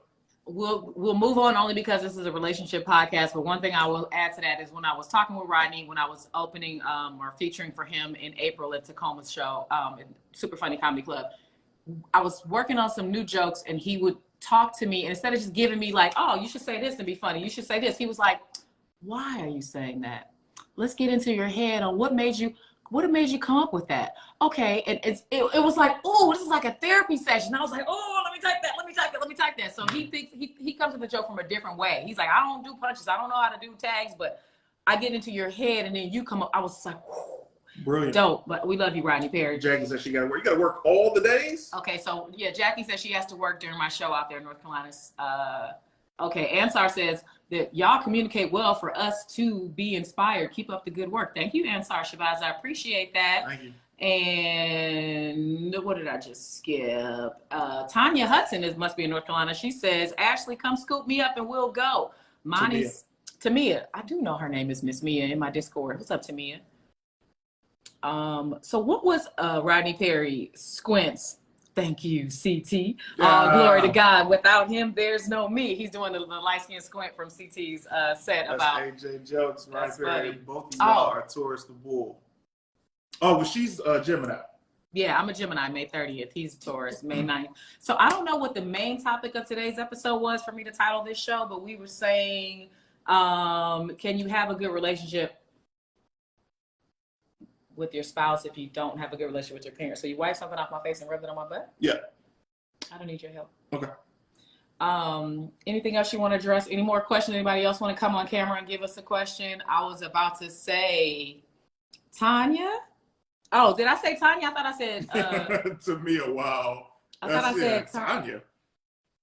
We'll move on only because this is a relationship podcast. But one thing I will add to that is when I was talking with Rodney, when I was opening or featuring for him in April at Tacoma's show, at Super Funny Comedy Club, I was working on some new jokes, and he would talk to me, and instead of just giving me like, oh, you should say this and be funny, you should say this, he was like, why are you saying that? Let's get into your head on what made you come up with that. Okay, and it was like, oh, this is like a therapy session. I was like, oh, let me type that. So he thinks he comes to the joke from a different way. He's like, I don't do punches, I don't know how to do tags, but I get into your head and then you come up. I was like, whew. Brilliant. Dope, but we love you, Rodney Perry. Jackie says she got to work. You got to work all the days? Okay, so yeah, Jackie says she has to work during my show out there in North Carolina. Okay, Ansar says that y'all communicate well for us to be inspired. Keep up the good work. Thank you, Ansar Shabazz. I appreciate that. Thank you. And what did I just skip? Tanya Hudson must be in North Carolina. She says, Ashley, come scoop me up and we'll go. Monty's Tamia. I do know her name is Miss Mia in my Discord. What's up, Tamia? So what was Rodney Perry? Squints. Thank you, CT. Glory to God. Without him, there's no me. He's doing the light-skinned squint from CT's set. That's about AJ Jokes, Rodney Perry. Funny. Both of y'all are Taurus the Bull. Oh, well, she's Gemini. Yeah, I'm a Gemini, May 30th. He's Taurus, May 9th. So I don't know what the main topic of today's episode was for me to title this show, but we were saying, can you have a good relationship with your spouse if you don't have a good relationship with your parents? So you wipe something off my face and rub it on my butt? Yeah. I don't need your help. Okay. Anything else you want to address? Any more questions? Anybody else want to come on camera and give us a question? I was about to say Tanya. Oh, did I say Tanya? I thought I said To me, a wow. I thought I said Tanya.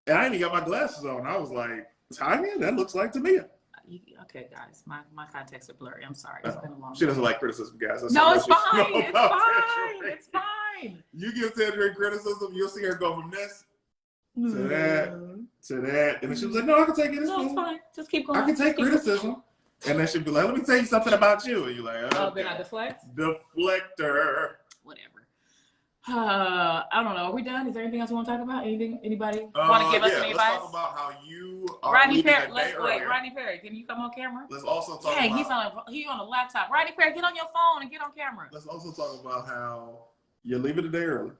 And I even got my glasses on. I was like, Tanya? That looks like Tamia. Okay, guys, my contacts are blurry. I'm sorry. It's been a long She doesn't like criticism, guys. That's No, it's how much you fine. know It's about fine. Tanjareen. It's fine. You give Tanjareen criticism, you'll see her go from this to that, and then she'll be like, no, I can take it. No, it's fine. Just keep going. I can take criticism. And then she'll be like, let me tell you something about you. And you're like, okay. Oh, then I deflect? Deflector. Whatever. I don't know. Are we done? Is there anything else you want to talk about? Anybody want to give us any advice? Let's talk about how you are Rodney Perry. Wait, Rodney Perry, can you come on camera? Let's also talk Dang, about... he's on a laptop. Rodney Perry, get on your phone and get on camera. Let's also talk about how you're leaving a day early.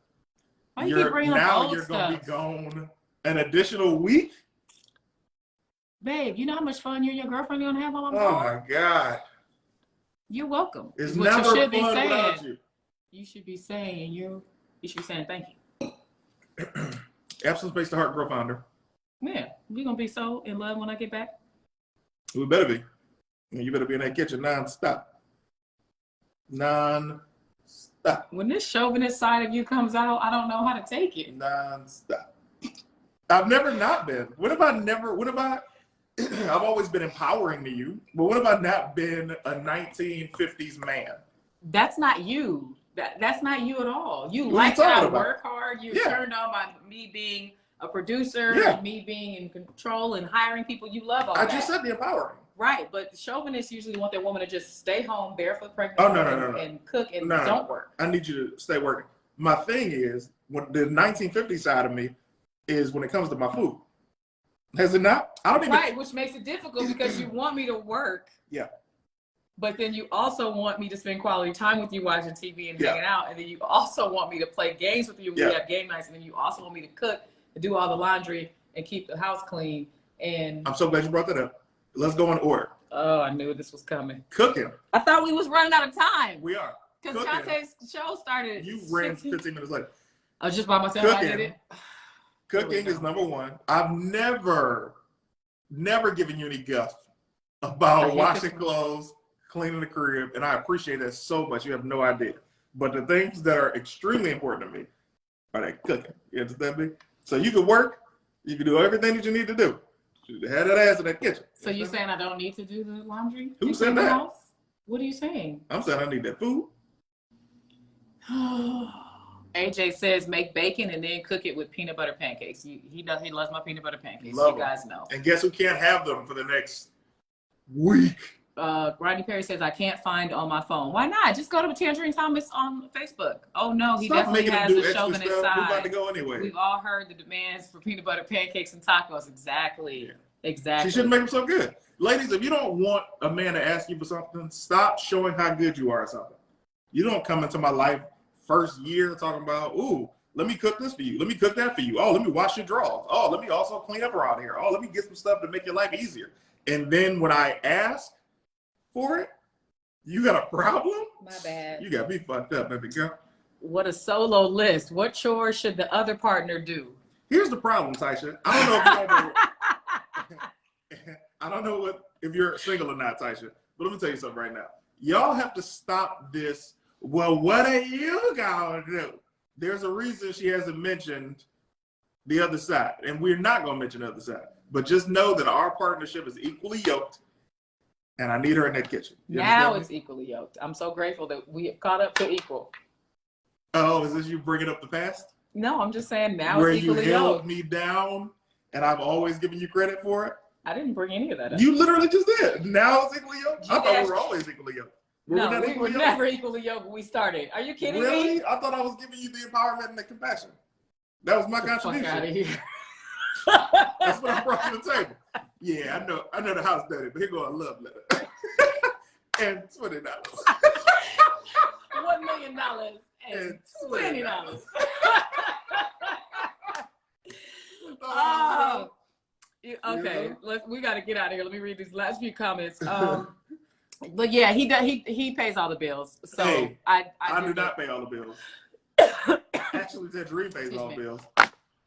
Why you keep bringing up old Now you're stuff? going to be gone an additional week? Babe, you know how much fun you and your girlfriend are going to have while I'm Oh, gone? my God. You're welcome. It's what never you should fun be saying. without you. You should be saying you should be saying thank you. Absence makes the heart grow fonder. Yeah, we're gonna be so in love when I get back. We better be. And you better be in that kitchen non-stop. Non-stop. When this chauvinist side of you comes out, I don't know how to take it. Non-stop. I've never not been. What have I never? What have I? I've always been empowering to you, but what have I not been a 1950s man? That's not you. That's not you at all. You What like are you that I talking about? work hard. You're Yeah. turned on by me being a producer, Yeah. and me being in control and hiring people. You love all I that. just said the empowering. Right, but chauvinists usually want their woman to just stay home barefoot, pregnant, Oh, no. and cook and No. don't work. I need you to stay working. My thing is, when the 1950s side of me is when it comes to my food. Has it not? I don't even. Right, which makes it difficult because you want me to work. Yeah. But then you also want me to spend quality time with you watching TV and Yeah. hanging out. And then you also want me to play games with you when Yeah. we have game nights. And then you also want me to cook and do all the laundry and keep the house clean. And I'm so glad you brought that up. Let's go in order. oh, I knew this was coming. Cooking. I thought we was running out of time. We are. Because Cooking. Shantae's show started. You ran 15 minutes later. I was just by myself. I Cooking. did it. Cooking is number one. I've never given you any guff about washing clothes, cleaning the crib, and I appreciate that so much. You have no idea. But the things that are extremely important to me are that cooking. You understand me? So you can work, you can do everything that you need to do. You have that ass in that kitchen. So you saying I don't need to do the laundry? Who and said clean the that? house? What are you saying? I'm saying I need that food. AJ says make bacon and then cook it with peanut butter pancakes. He loves my peanut butter pancakes. Love you guys know. And guess who can't have them for the next week? Rodney Perry says I can't find on my phone. Why not? Just go to Tanjareen Thomas on Facebook. Oh no, he Stop definitely making them has do a extra chauvinist stuff. side. We're about to go anyway. We've all heard the demands for peanut butter pancakes and tacos. Exactly. Yeah. Exactly. She shouldn't make them so good. Ladies, if you don't want a man to ask you for something, stop showing how good you are at something. You don't come into my life first year talking about, ooh, let me cook this for you. Let me cook that for you. Oh, let me wash your drawers. Oh, let me also clean up around here. Oh, let me get some stuff to make your life easier. And then when I ask for it, you got a problem? My bad. You got me fucked up, baby girl. What a solo list. What chores should the other partner do? Here's the problem, Taisha. I don't know if you ever, I don't know if you're single or not, Taisha, but let me tell you something right now. Y'all have to stop this. Well, what are you gonna do? There's a reason she hasn't mentioned the other side, and we're not gonna mention the other side. But just know that our partnership is equally yoked, and I need her in that kitchen. You Now understand it's me? equally yoked. I'm so grateful that we have caught up to equal. Oh, is this you bringing up the past? No, I'm just saying now Where it's you equally held yoked. me down, and I've always given you credit for it? I didn't bring any of that up. You literally just did. Now it's equally yoked? I thought we G-dash- were always equally yoked. No, not we were equally yoked? never equally yoked when we started. Are you kidding Really? me? I thought I was giving you the empowerment and the compassion. That was my Get the fuck contribution. out of here. That's what I brought to the table. Yeah, I know the house dirty, but here go a love letter. And $20. $1 million and $20. Oh, okay. We got to get out of here. Let me read these last few comments. But yeah, he pays all the bills. So Hey, I do not pay all the bills. Actually, Tanjareen pays all the bills.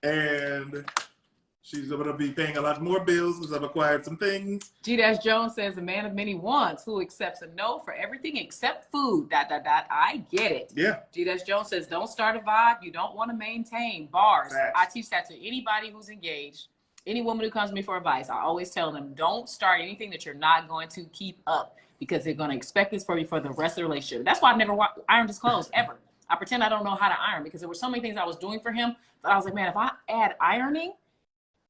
And she's going to be paying a lot more bills because I've acquired some things. G-Jones says, a man of many wants who accepts a no for everything except food. ... I get it. Yeah. G-Jones says, don't start a vibe you don't want to maintain. Bars. Facts. I teach that to anybody who's engaged. Any woman who comes to me for advice, I always tell them, don't start anything that you're not going to keep up because they're going to expect this from you for the rest of the relationship. That's why I've never ironed his clothes, ever. I pretend I don't know how to iron because there were so many things I was doing for him that I was like, man, if I add ironing,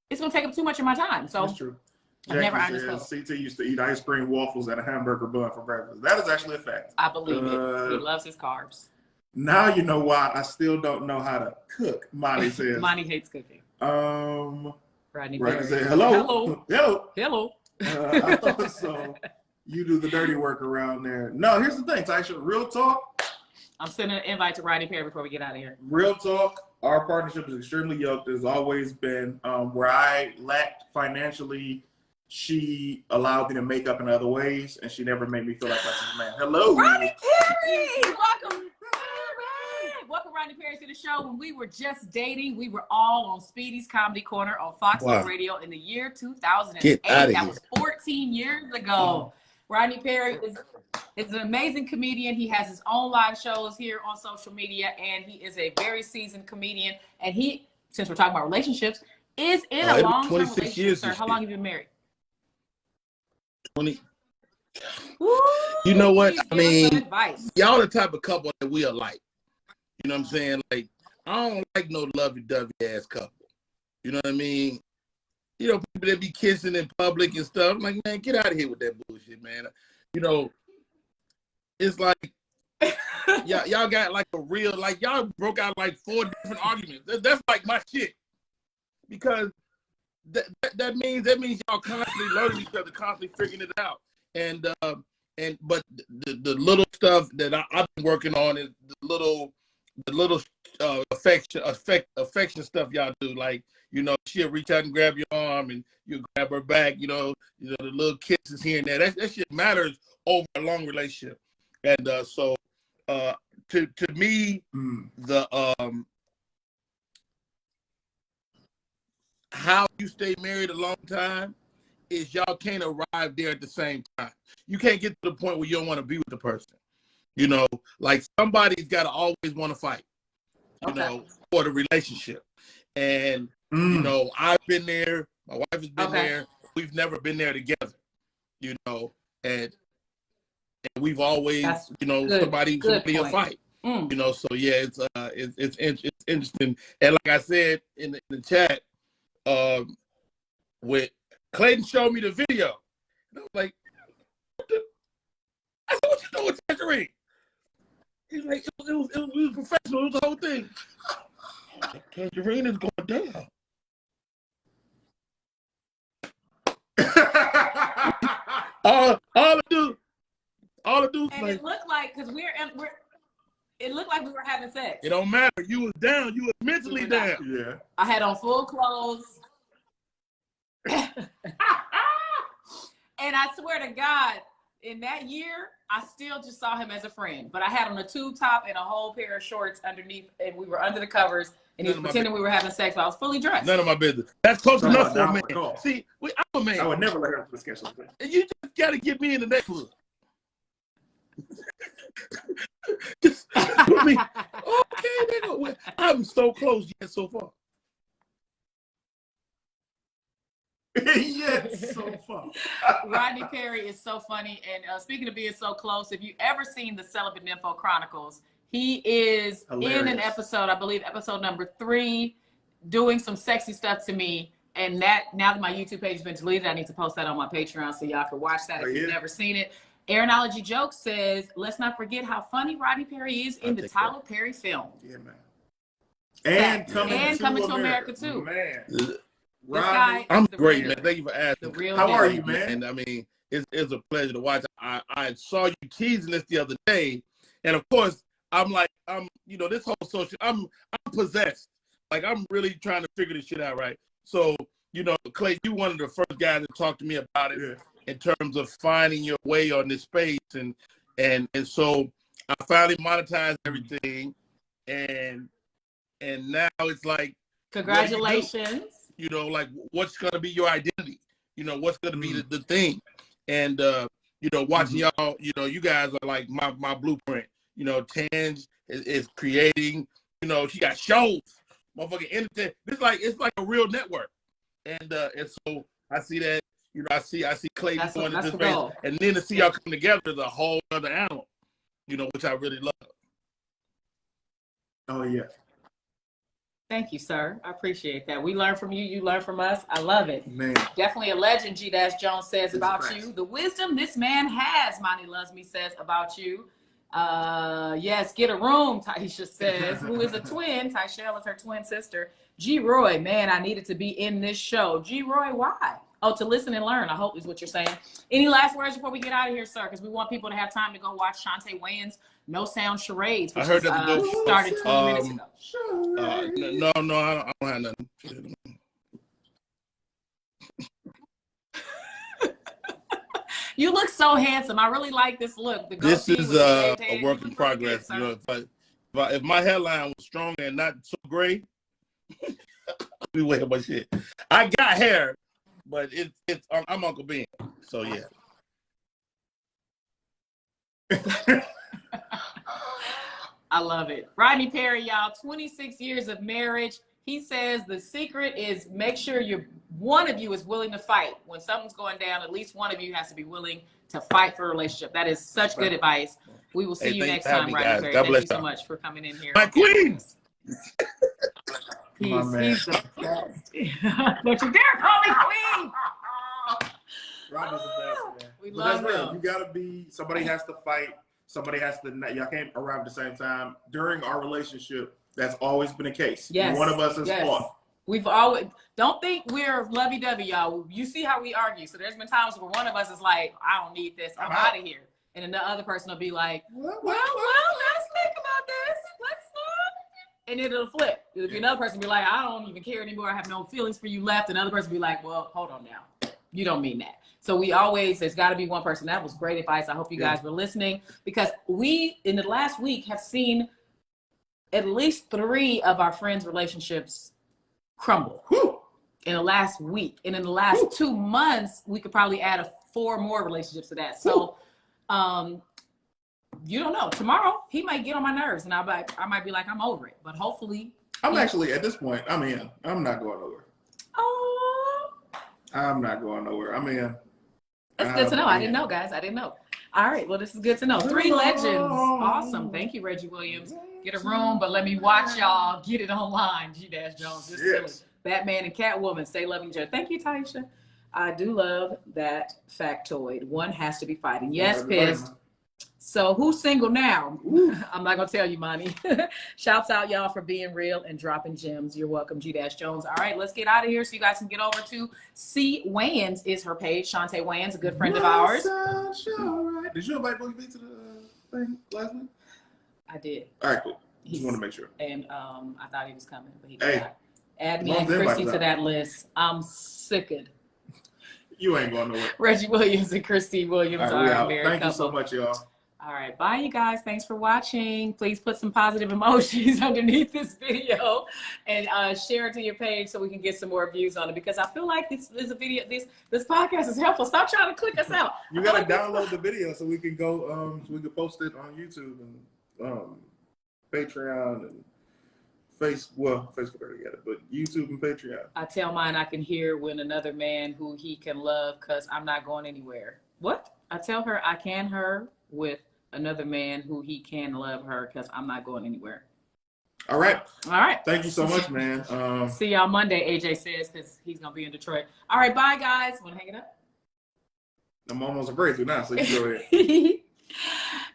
it's going to take up too much of my time. So That's true. I've never Jackie ironed his says CT used to eat ice cream, waffles, and a hamburger bun for breakfast. That is actually a fact. I believe it. He loves his carbs. Now you know why I still don't know how to cook, Monty says. Monty hates cooking. Rodney Perry said, hello. Hello. Hello. I thought so. You do the dirty work around there. No, here's the thing, Taisha. Real talk. I'm sending an invite to Rodney Perry before we get out of here. Real talk. Our partnership is extremely yoked. There's always been where I lacked financially, she allowed me to make up in other ways, and she never made me feel like less of a man. Hello. Rodney Perry! Welcome. Welcome, Rodney Perry, to the show. When we were just dating, we were all on Speedy's Comedy Corner on Fox Radio in the year 2008. That was 14 years ago. Rodney Perry is an amazing comedian. He has his own live shows here on social media, and he is a very seasoned comedian. And he, since we're talking about relationships, Is it a It was long-term 26 relationship, years sir? this How year. long have you been married? 20. Woo, You know what? please I give us some mean, advice. y'all the type of couple that we are like. You know what I'm saying? Like, I don't like no lovey-dovey ass couple. You know what I mean? You know, people that be kissing in public and stuff. I'm like, man, get out of here with that bullshit, man. You know, it's like, y'all got like a real, like, y'all broke out like 4 different arguments. That's like my shit. Because that means y'all constantly learning each other, constantly figuring it out. But the little stuff that I've been working on is the little affection stuff y'all do. Like, you know, she'll reach out and grab your arm and you grab her back, you know, the little kisses here and there. That shit matters over a long relationship. And so to me, the how you stay married a long time is y'all can't arrive there at the same time. You can't get to the point where you don't want to be with the person. You know, like somebody's got to always want to fight, you know, for the relationship. And, you know, I've been there. My wife has been there. We've never been there together, you know, and we've always, you know, somebody will fight, you know. So yeah, it's interesting. And like I said in the chat, with Clayton showed me the video, and I was like, I said, "What you doing with Tanjareen?" He's like, it was professional. It was the whole thing. Tanjareen is going down. all the dudes. And like, it looked like, because it looked like we were having sex. It don't matter. You was down. You was mentally down. Yeah. I had on full clothes. And I swear to God, in that year, I still just saw him as a friend. But I had on a tube top and a whole pair of shorts underneath, and we were under the covers, and he was pretending we were having sex, but I was fully dressed. None of my business. That's close enough for a man. See, I'm a man. I would never let her discuss something. You just got to get me in the neighborhood. Just put me. Okay, nigga. I'm so close yet so far. Yes, so fun. Rodney Perry is so funny. And speaking of being so close, if you ever seen the Celibate Nympho Chronicles, he is hilarious. In an episode, I believe episode number 3, doing some sexy stuff to me. And that, now that my YouTube page has been deleted, I need to post that on my Patreon so y'all can watch that if you've never seen it. Aaronology Jokes says, let's not forget how funny Rodney Perry is in the Tyler Perry film. Yeah, man. And coming to America too. Man. Rodney, I'm great, man. Thank you for asking. How are you, man? And I mean, it's a pleasure to watch. I saw you teasing this the other day, and of course, I'm you know, this whole social, I'm possessed. Like, I'm really trying to figure this shit out, right? So, you know, Clay, you one of the first guys to talk to me about it in terms of finding your way on this space, and so I finally monetized everything, and now it's like, congratulations. You know, like, what's going to be your identity? You know, what's going to be the thing? And, you know, watching y'all, you know, you guys are like my blueprint. You know, Tanj is creating, you know, she got shows, motherfucking entertainment. It's like a real network. And so I see that, you know, I see Clay going into this space. And then to see y'all come together is a whole other animal, you know, which I really love. Oh, yeah. Thank you, sir. I appreciate that. We learn from you. You learn from us. I love it. Man. Definitely a legend, G-Jones says about you. The wisdom this man has, Monty Loves Me says about you. Yes, get a room, Taisha says, who is a twin. Tyshell is her twin sister. G. Roy, man, I needed to be in this show. G. Roy, why? Oh, to listen and learn, I hope is what you're saying. Any last words before we get out of here, sir? Because we want people to have time to go watch Shantae Wayans' No Sound Charades, which started 20 minutes ago. No, I don't have nothing. You look so handsome. I really like this look. This is a work in progress. Good, you know, if my hairline was strong and not so gray, I'd be way my shit. I got hair, but it's I'm Uncle Ben. So yeah. I love it. Rodney Perry, y'all, 26 years of marriage. He says the secret is make sure one of you is willing to fight. When something's going down, at least one of you has to be willing to fight for a relationship. That is such good advice. We will see you next time, Rodney Perry. Thank you so much for coming in here. My queen. He's the best. Don't you dare call me queen. Rodney's the best, man. We But love that's real. him. You gotta be. Somebody has to fight. Somebody has to. Y'all can't arrive at the same time. During our relationship, that's always been the case. Yes. One of us has fought. We've always, don't think we're lovey-dovey, y'all. You see how we argue. So there's been times where one of us is like, I don't need this. I'm out of here. And then the other person will be like, well, let's think about this. Let's and it'll flip. It'll be another person be like, I don't even care anymore. I have no feelings for you left. Another person be like, well, hold on now. You don't mean that. So there's got to be one person. That was great advice. I hope you guys were listening, because we, in the last week, have seen at least 3 of our friends' relationships crumble in the last week. And in the last 2 months, we could probably add 4 more relationships to that. So, you don't know. Tomorrow, he might get on my nerves, and I might be like, I'm over it. But hopefully, I'm actually, at this point, I'm in. I'm not going nowhere. Oh, I'm not going nowhere. I'm in. that's good to know. I didn't know, guys. I didn't know. All right. Well, this is good to know. 3 legends. Awesome. Thank you, Reggie Williams. Get a room, but let me watch y'all get it online. G-Jones. Just silly. Batman and Catwoman. Stay loving each other. Thank you, Taisha. I do love that factoid. One has to be fighting. Yes, pissed. So who's single now? I'm not going to tell you, Monty. Shouts out, y'all, for being real and dropping gems. You're welcome, G-Jones. All right, let's get out of here so you guys can get over to C. Wayans is her page. Shantae Wayans, a good friend of ours. Did you invite Boogie B to the thing last week? I did. All right, cool. Just want to make sure. And I thought he was coming, but he did not. Add me Long and as Christy everybody's to out. that list. I'm sickened. You ain't going nowhere. Reggie Williams and Christy Williams All right, are a married Thank you couple. so much, y'all. All right, bye, you guys. Thanks for watching. Please put some positive emojis underneath this video and share it to your page so we can get some more views on it, because I feel like this is a video. This podcast is helpful. Stop trying to click us out. You gotta download the video so we can go. So we can post it on YouTube and Patreon and Facebook already got it, but YouTube and Patreon. I tell mine I can hear when another man who he can love, because I'm not going anywhere. What? I tell her I can her with another man who he can love her, because I'm not going anywhere. All right. All right. Thank you so much, man. See y'all Monday, AJ says, because he's going to be in Detroit. All right, bye, guys. Want to hang it up? I'm almost afraid to now, so you go ahead.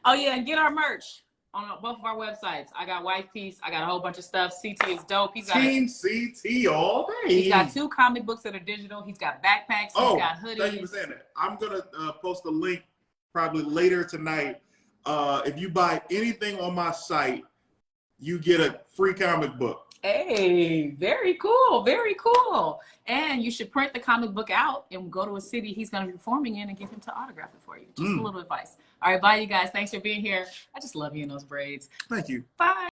Oh, yeah, and get our merch on both of our websites. I got White Piece. I got a whole bunch of stuff. CT is dope. He's got Team CT all day. He's got 2 comic books that are digital. He's got backpacks. He's got hoodies. Thank you for saying that. I'm going to post a link probably later tonight. If you buy anything on my site, you get a free comic book. Hey, very cool. Very cool. And you should print the comic book out and go to a city he's going to be performing in and get him to autograph it for you. Just a little advice. All right, bye, you guys. Thanks for being here. I just love you in those braids. Thank you. Bye.